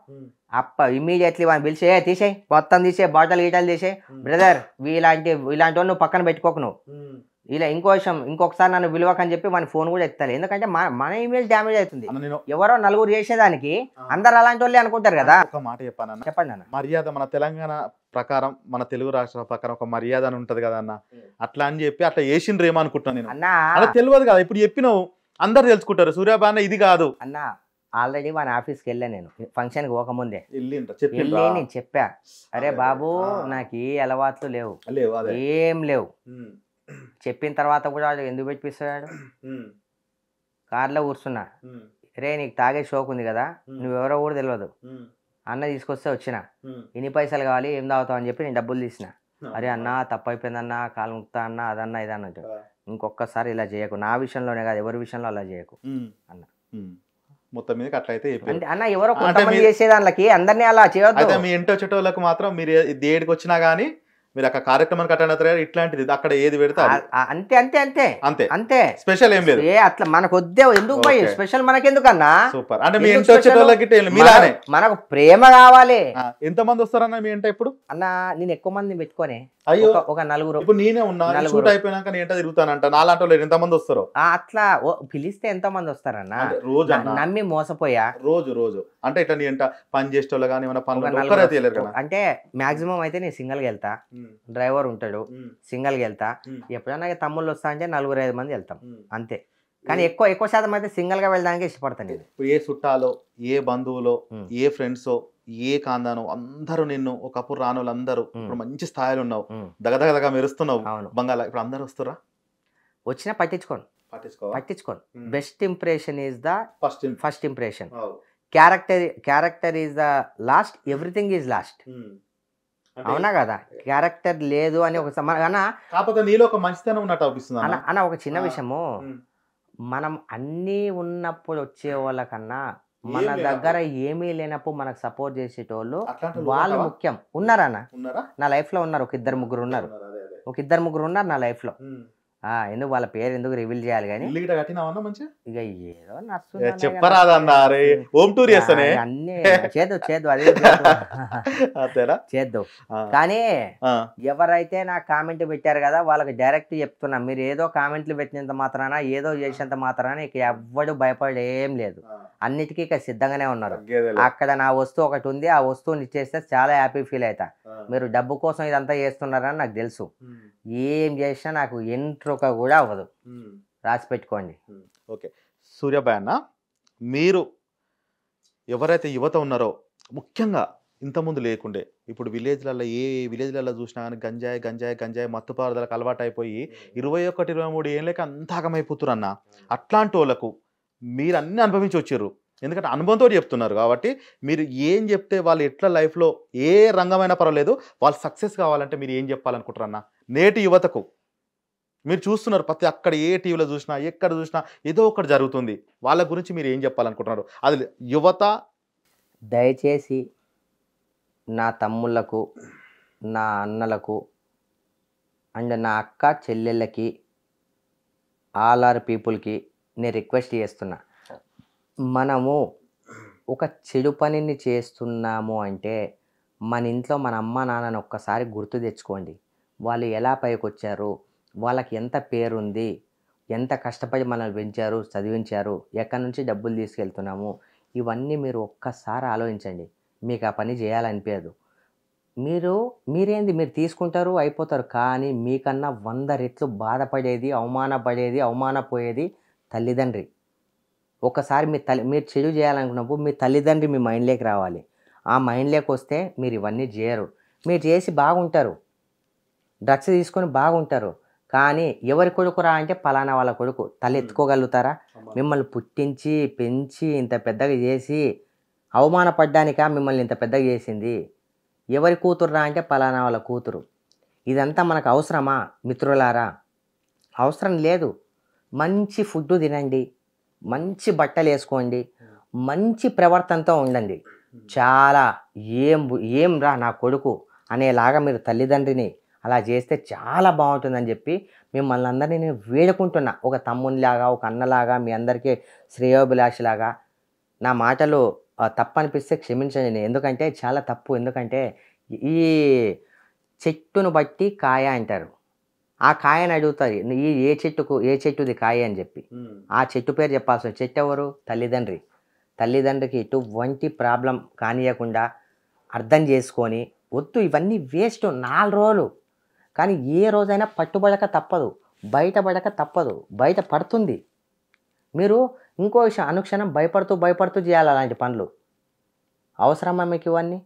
ఇమ్మీడియట్లీ వాడిని పిలిచి తీసేయి, మొత్తం తీసే, బాటలు గీటలు తీసేయి బ్రదర్, ఇలాంటి నువ్వు పక్కన పెట్టుకోకు. నువ్వు ఇలా ఇంకో విషయం, ఇంకొకసారి నన్ను విలువకని చెప్పి మన ఫోన్ కూడా ఎత్తాలి. ఎందుకంటే మన ఇమేజ్ డ్యామేజ్ అవుతుంది. ఎవరో నలుగురు చేసేదానికి అందరు అలాంటి వాళ్ళే అనుకుంటారు కదా. ఒక మాట చెప్పాను, చెప్పండి అన్న. మర్యాద మన తెలంగాణ ప్రకారం, మన తెలుగు రాష్ట్రాల ప్రకారం ఒక మర్యాద అని ఉంటది కదా అన్న. అట్లా అని చెప్పి అట్లా చేసిండ్రు ఏమో అనుకుంటున్నాను నేను. అన్న అలా తెలియదు కదా, ఇప్పుడు చెప్పినావు అందరు తెలుసుకుంటారు. సూర్యాబాయ్ ఇది కాదు అన్న. ఆల్రెడీ మన ఆఫీస్కి వెళ్ళా నేను, ఫంక్షన్ కి పోకముందే వెళ్ళి నేను చెప్పా, అరే బాబు నాకు ఏ అలవాట్లు లేవు, ఏం లేవు. చెప్పిన తర్వాత కూడా ఎందుకు పెట్టిస్తాడు? కార్లో కూర్చున్నా, రే నీకు తాగే షోక్ ఉంది కదా, నువ్వెవరో కూడా తెలియదు, అన్న తీసుకొస్తే వచ్చిన, ఎన్ని పైసలు కావాలి, ఏం తాగుతావు అని చెప్పి నేను డబ్బులు తీసిన. అరే అన్న తప్పు అయిపోయిందన్న, కాలు ముక్తా అన్న, అదన్నా ఇదన్నట్టు. ఇంకొకసారి ఇలా చేయకు, నా విషయంలోనే కాదు ఎవరి విషయంలో అలా చేయకు అన్న. మొత్తం మీద అట్లయితే అన్న ఎవరో కొంతమంది చేసేదానికి అందరినీ అలా చేయొద్దు. మీ ఇంటి వచ్చేటోళ్ళకి మాత్రం మీరు ఏడికి వచ్చినా గానీ మీరు అక్కడ కార్యక్రమానికి అటెండ్ అవుతారు. ఇట్లాంటిది అక్కడ ఏది పెడితే అంతే అంతే అంతే అంతే అంతే, స్పెషల్ ఏం లేదు. అట్లా మనకు వద్దే, ఎందుకు పోయి స్పెషల్ మనకెందుకన్నా? సూపర్. అంటే మీ ఇంటి వచ్చేటోళ్ళకి మీలానే మనకు ప్రేమ కావాలి. ఎంత మంది వస్తారన్న మీ ఇంట? ఇప్పుడు అన్న నేను ఎక్కువ మంది పెట్టుకోనే, అయ్యో ఒక నలుగురు. ఇప్పుడు నేనే ఉన్నా, షూట్ అయిపోయినాక నేను ఎంట తిరుగుతానంట, నాలాంటి వాళ్ళు ఎంత మంది వస్తారు? అట్లా పిలిస్తే ఎంత మంది వస్తారన్న? రోజు నమ్మి మోసపోయా. రోజు అంటే ఇట్లా నీ ఎంట పని చేసేటోళ్ళు కానీ ఏమైనా పనులు అంటే మాక్సిమం అయితే నేను సింగిల్ గా వెళ్తా, డ్రైవర్ ఉంటాడు, సింగిల్ గా వెళ్తా. ఎప్పుడైనా తమ్ముళ్ళు వస్తా అంటే 4-5 మంది వెళ్తాం అంతే. కానీ ఎక్కువ శాతం అయితే సింగిల్ గా వెళ్ళడానికి ఇష్టపడతాను. ఏ చుట్టాలో, ఏ బంధువులో, ఏ ఫ్రెండ్సో, ఏ కాందానో అందరూ నిన్ను ఒకప్పుడు రాని వాళ్ళు అందరూ ఇప్పుడు మంచి స్థాయిలో ఉన్నావు, దగదగదగా మెరుస్తున్నావు బంగాళ. ఇప్పుడు అందరు వస్తురా? వచ్చినా పట్టించుకోను. Best impression is the first impression. Character is the last, everything is lost. అవునా కదా? క్యారెక్టర్ లేదు అని ఒక కాకపోతే నీలో ఒక మంచితనం ఉన్నట్టు అనిపిస్తుంది అన్న. ఒక చిన్న విషయము, మనం అన్నీ ఉన్నప్పుడు వచ్చే వాళ్ళకన్నా మన దగ్గర ఏమీ లేనప్పుడు మనకు సపోర్ట్ చేసేటోళ్ళు వాళ్ళు ముఖ్యం. ఉన్నారన్న నా లైఫ్ లో ఉన్నారు, ఒక 2-3 ఉన్నారు, నా లైఫ్ లో. ఎందుకు వాళ్ళ పేరు ఎందుకు రివీల్ చేయాలి కానీ ఇక ఏదో చెప్పరాదన్నా. హోమ్ టూర్ చేస్తానే అన్ని చేద్దాం అదే చేద్దాం. కానీ ఎవరైతే నా కామెంట్ పెట్టారు కదా వాళ్ళకి డైరెక్ట్ చెప్తున్నా, మీరు ఏదో కామెంట్లు పెట్టినంత మాత్రాన, ఏదో చేసినంత మాత్రాన ఇక ఎవ్వడు భయపడేం లేదు. అన్నిటికీ ఇక సిద్ధంగానే ఉన్నారు. అక్కడ నా వస్తువు ఒకటి ఉంది, ఆ వస్తువుని ఇచ్చేస్తే చాలా హ్యాపీ ఫీల్ అవుతా. మీరు డబ్బు కోసం ఇదంతా చేస్తున్నారని నాకు తెలుసు. ఏం చేసినా నాకు ఎంట్రుక కూడా అవ్వదు, రాసి పెట్టుకోండి. ఓకే సూర్యాబాయ్ అన్న, మీరు ఎవరైతే యువత ఉన్నారో, ముఖ్యంగా ఇంతకుముందు లేకుండే ఇప్పుడు విలేజ్లలో, ఏ విలేజ్లలో చూసినా కానీ గంజాయి మత్తుపారుదలకు అలవాటు అయిపోయి 21-23 ఏళ్ళకి అంతాగమైపోతున్నారు అన్న. అట్లాంటి వాళ్ళకు మీరు అన్ని అనుభవించి వచ్చారు, ఎందుకంటే అనుభవంతో చెప్తున్నారు కాబట్టి మీరు ఏం చెప్తే వాళ్ళు ఎట్లా లైఫ్లో ఏ రంగమైనా పర్వాలేదు వాళ్ళు సక్సెస్ కావాలంటే మీరు ఏం చెప్పాలనుకుంటారు అన్న? నేటి యువతకు మీరు చూస్తున్నారు, ప్రతి అక్కడ ఏ టీవీలో చూసినా ఎక్కడ చూసినా ఏదో ఒకటి జరుగుతుంది, వాళ్ళ గురించి మీరు ఏం చెప్పాలనుకుంటున్నారు? అది యువత దయచేసి నా తమ్ముళ్ళకు, నా అన్నలకు అండ్ నా అక్క చెల్లెళ్ళకి, ఆల్ ఆర్ పీపుల్కి నేను రిక్వెస్ట్ చేస్తున్నా, మనము ఒక చెడు పనిని చేస్తున్నాము అంటే మన ఇంట్లో మన అమ్మ నాన్నని ఒక్కసారి గుర్తు తెచ్చుకోండి. వాళ్ళు ఎలా పైకి వచ్చారు, వాళ్ళకి ఎంత పేరుంది, ఎంత కష్టపడి మనల్ని పెంచారు, చదివించారు, ఎక్కడి నుంచి డబ్బులు తీసుకెళ్తున్నాము, ఇవన్నీ మీరు ఒక్కసారి ఆలోచించండి. మీకు ఆ పని చేయాలనిపించదు. మీరు తీసుకుంటారు, అయిపోతారు. కానీ మీకన్నా 100 రెట్లు బాధపడేది, అవమానపోయేది తల్లిదండ్రి. ఒకసారి మీరు చెడు చేయాలనుకున్నప్పుడు మీ తల్లిదండ్రి మీ మైండ్లోకి రావాలి. ఆ మైండ్లోకి వస్తే మీరు ఇవన్నీ చేయరు, మీరు చేసి బాగుంటారు. డ్రగ్స్ తీసుకొని బాగుంటారు. కానీ ఎవరి కొడుకురా అంటే పలానా వాళ్ళ కొడుకు. తల్లి ఎత్తుకోగలుగుతారా? మిమ్మల్ని పుట్టించి పెంచి ఇంత పెద్దగా చేసి అవమానపడ్డానికా మిమ్మల్ని ఇంత పెద్దగా చేసింది? ఎవరి కూతురురా అంటే పలానా వాళ్ళ కూతురు. ఇదంతా మనకు అవసరమా మిత్రులారా? అవసరం లేదు. మంచి ఫుడ్ తినండి, మంచి బట్టలు వేసుకోండి, మంచి ప్రవర్తనతో ఉండండి. చాలా ఏం రా నా కొడుకు అనేలాగా మీరు తల్లిదండ్రిని అలా చేస్తే చాలా బాగుంటుందని చెప్పి మిమ్మల్ని అందరినీ నేను వేడుకుంటున్నా. ఒక తమ్మునిలాగా, ఒక అన్నలాగా, మీ అందరికీ శ్రేయోభిలాషిలాగా. నా మాటలు తప్పు అనిపిస్తే క్షమించండి. ఎందుకంటే చాలా తప్పు. ఎందుకంటే ఈ చెట్టును బట్టి కాయ అంటారు. ఆ కాయని అడుగుతుంది ఈ ఏ చెట్టుది కాయ అని చెప్పి. ఆ చెట్టు పేరు చెప్పాల్సిన చెట్టు ఎవరు? తల్లిదండ్రి. తల్లిదండ్రికి ఎటువంటి ప్రాబ్లం కానియకుండా అర్థం చేసుకొని వద్దు ఇవన్నీ వేస్ట్ 4 రోజులు. కానీ ఏ రోజైనా పట్టుబడక తప్పదు, బయటపడక తప్పదు, బయట పడుతుంది. మీరు ఇంకో విషయం, అనుక్షణం భయపడుతూ చేయాలి అలాంటి పనులు. అవసరమా మీకు ఇవన్నీ?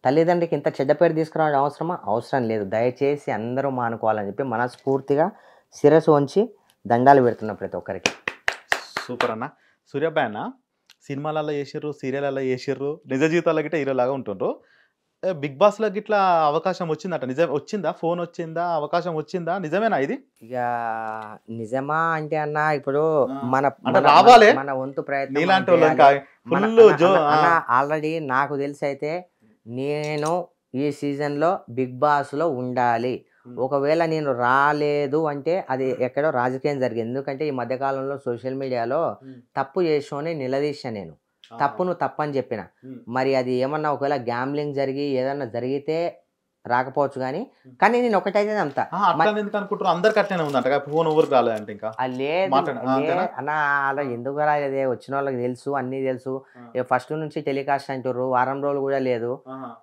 తల్లిదండ్రికి ఇంత చెడ్డ పేరు తీసుకురావడం అవసరమా? అవసరం లేదు. దయచేసి అందరూ మానుకోవాలని చెప్పి మనస్ఫూర్తిగా శిరస్సు ఉంచి దండాలు పెడుతున్నా ప్రతి ఒక్కరికి. సూపర్ అన్న. సూర్యాబాయ్ అన్న సినిమాలలో చేసిర్రు, సీరియల్లో చేసిర్రు, నిజ జీవితాల్లో గిట్ట హీరోలాగా ఉంటుండ్రు. బిగ్ బాస్లో గిట్లా అవకాశం వచ్చిందట, నిజం వచ్చిందా? ఫోన్ వచ్చిందా? అవకాశం వచ్చిందా? నిజమేనా ఇది? ఇక నిజమా అంటే అన్న ఇప్పుడు రావాలే మన వంతు ప్రయత్నం. ఆల్రెడీ నాకు తెలిసి అయితే నేను ఈ సీజన్లో బిగ్ బాస్లో ఉండాలి. ఒకవేళ నేను రాలేదు అంటే అది ఎక్కడో రాజకీయం జరిగింది. ఎందుకంటే ఈ మధ్యకాలంలో సోషల్ మీడియాలో తప్పు చేసామని నిలదీశా నేను. తప్పు నువ్వు తప్పని చెప్పిన. మరి అది ఏమన్నా ఒకవేళ గ్యాంబ్లింగ్ జరిగి ఏదన్నా జరిగితే రాకపోవచ్చు కానీ నేను ఒకటైతే నమ్ముతా. అన్న అలా ఎందుకు రాలేదే? వచ్చిన వాళ్ళకి తెలుసు, అన్నీ తెలుసు. ఫస్ట్ నుంచి టెలికాస్ట్ అంటారు, వారం రోజులు కూడా లేదు.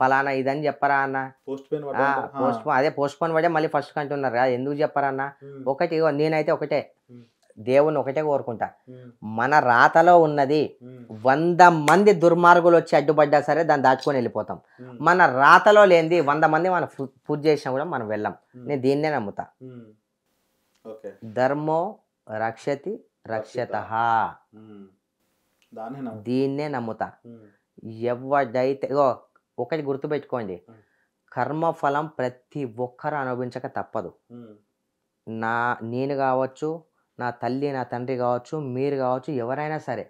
పలానా ఇదని చెప్పరా అన్న? పోస్ట్ పోన్ పడే మళ్ళీ ఫస్ట్ అంటున్నారు కదా, ఎందుకు చెప్పరా అన్న? ఒకటి నేనైతే ఒకటే దేవుణ్ణి ఒకటే కోరుకుంటా, మన రాతలో ఉన్నది 100 మంది దుర్మార్గులు వచ్చి అడ్డుపడ్డా సరే దాన్ని దాచుకొని వెళ్ళిపోతాం. మన రాతలో లేనిది 100 మంది మనం పూజ చేసినా కూడా మనం వెళ్ళాం. నేను దీన్నే నమ్ముతా. ధర్మో రక్షతి రక్షతః, దీన్నే నమ్ముతా. ఎవడైతే ఒకటి గుర్తుపెట్టుకోండి, కర్మఫలం ప్రతి ఒక్కరు అనుభవించక తప్పదు. నేను కావచ్చు, నా తల్లి నా తండ్రి కావచ్చు, మీరు కావచ్చు, ఎవరైనా సరే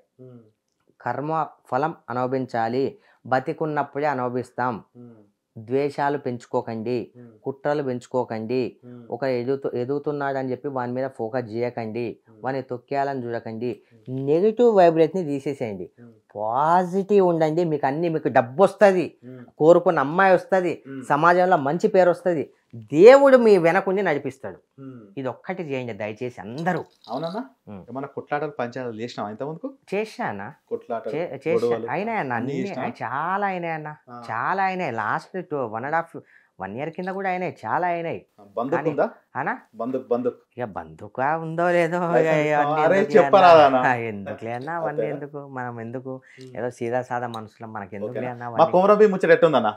కర్మ ఫలం అనుభవించాలి. బతికున్నప్పుడే అనుభవిస్తాం. ద్వేషాలు పెంచుకోకండి, కుట్రలు పెంచుకోకండి. ఎదుగుతున్నాడు అని చెప్పి వాని మీద ఫోకస్ చేయకండి, వాని తొక్కేయాలని చూడకండి. నెగిటివ్ వైబ్రేట్ని తీసేసేయండి, పాజిటివ్ ఉండండి. మీకు డబ్బు వస్తుంది, కోరుకున్న అమ్మాయి వస్తుంది, సమాజంలో మంచి పేరు వస్తుంది, దేవుడు మీ వెనకుండి నడిపిస్తాడు. ఇది ఒక్కటి చేయండి దయచేసి అందరూ. అవునన్నా, ఏమన్నా కొట్లాటలు పంచాయతీలు చేసినావా ఇంతకుముందుకు? చేశానా? అయినాయన్నా, అన్ని చాలా అయినాయన్నా, చాలా అయినాయి. లాస్ట్ 1.5 year కింద కూడా అయినాయి, చాలా అయినాయి. ఇక బంధుకా ఉందో లేదో ఎందుకులే అన్నా అవన్నీ. ఎందుకు మనం ఎందుకు ఏదో సీదా సాదా మనుషులం, మనకి ఎందుకులే అన్నా?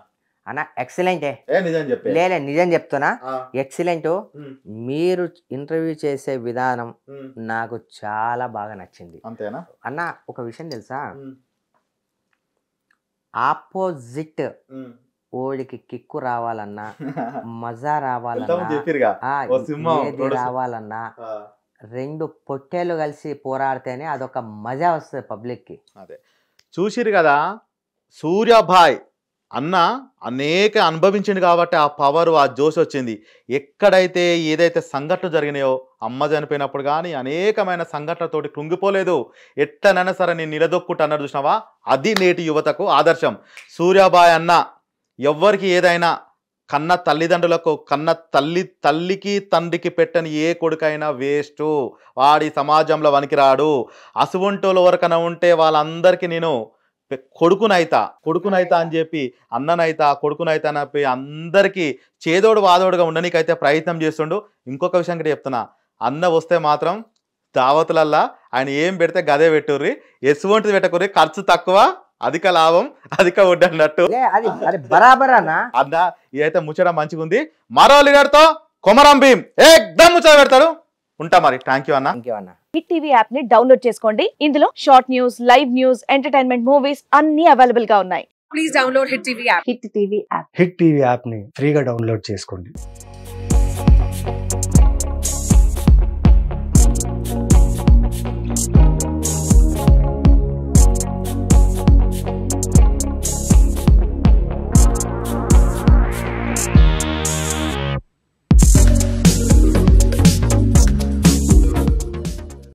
అన్న ఎక్సలెంటే, నిజం చెప్తున్నా, ఎక్సలెంట్. మీరు ఇంటర్వ్యూ చేసే విధానం నాకు చాలా బాగా నచ్చింది. అంతేనా అన్న? ఒక విషయం తెలుసా, ఆపోజిట్ ఓడికి కిక్కు రావాలన్నా, మజా రావాలన్నా, ఏది రావాలన్నా 2 పొట్టేలు కలిసి పోరాడితేనే అదొక మజా వస్తుంది పబ్లిక్ కి. అదే చూసిరు కదా, సూర్యాబాయ్ అన్న అనేక అనుభవించింది కాబట్టి ఆ పవర్, ఆ జోష్ వచ్చింది. ఎక్కడైతే ఏదైతే సంఘటనలు జరిగినాయో, అమ్మ చనిపోయినప్పుడు కానీ అనేకమైన సంఘటనలతోటి కృంగిపోలేదు. ఎట్లనైనా సరే నేను నిలదొక్కుంటా అన్నారు చూసినావా, అది నేటి యువతకు ఆదర్శం. సూర్యాబాయ్ అన్న ఎవ్వరికి ఏదైనా కన్న తల్లిదండ్రులకు, కన్న తల్లికి తండ్రికి పెట్టని ఏ కొడుకైనా వేస్ట్, వాడి సమాజంలో వనికిరాడు. అసువంటోళ్ళ వరకైనా ఉంటే వాళ్ళందరికీ నేను కొడుకునైతా అని చెప్పి, అన్ననైతా కొడుకునైతా అని చెప్పి అందరికీ చేదోడు వాదోడుగా ఉండనీకైతే ప్రయత్నం చేస్తుండు. ఇంకొక విషయం కూడా చెప్తున్నా, అన్న వస్తే మాత్రం దావతులల్లా ఆయన ఏం పెడితే గదే పెట్టుర్రి, ఎసువంటిది పెట్టకుర్రి, ఖర్చు తక్కువ, అధిక లాభం, అధిక వడ్డీ అన్నట్టు. బరాబర్ అన్న. ఇదైతే ముచ్చట మంచిగా ఉంది. మరో లీడర్తో కొమరం భీం ఏకదమ్ ముచ్చట పెడతాడు. ఉంటా మరి. థ్యాంక్ యూ అన్న. ఇంకేమన్నా హిట్ టీవీ యాప్ ని డౌన్లోడ్ చేసుకోండి. ఇందులో short news, live news, entertainment movies అన్ని అవైలబుల్ గా ఉన్నాయి. Please download hit TV app. Hit TV యాప్ని ఫ్రీగా డౌన్లోడ్ చేసుకోండి.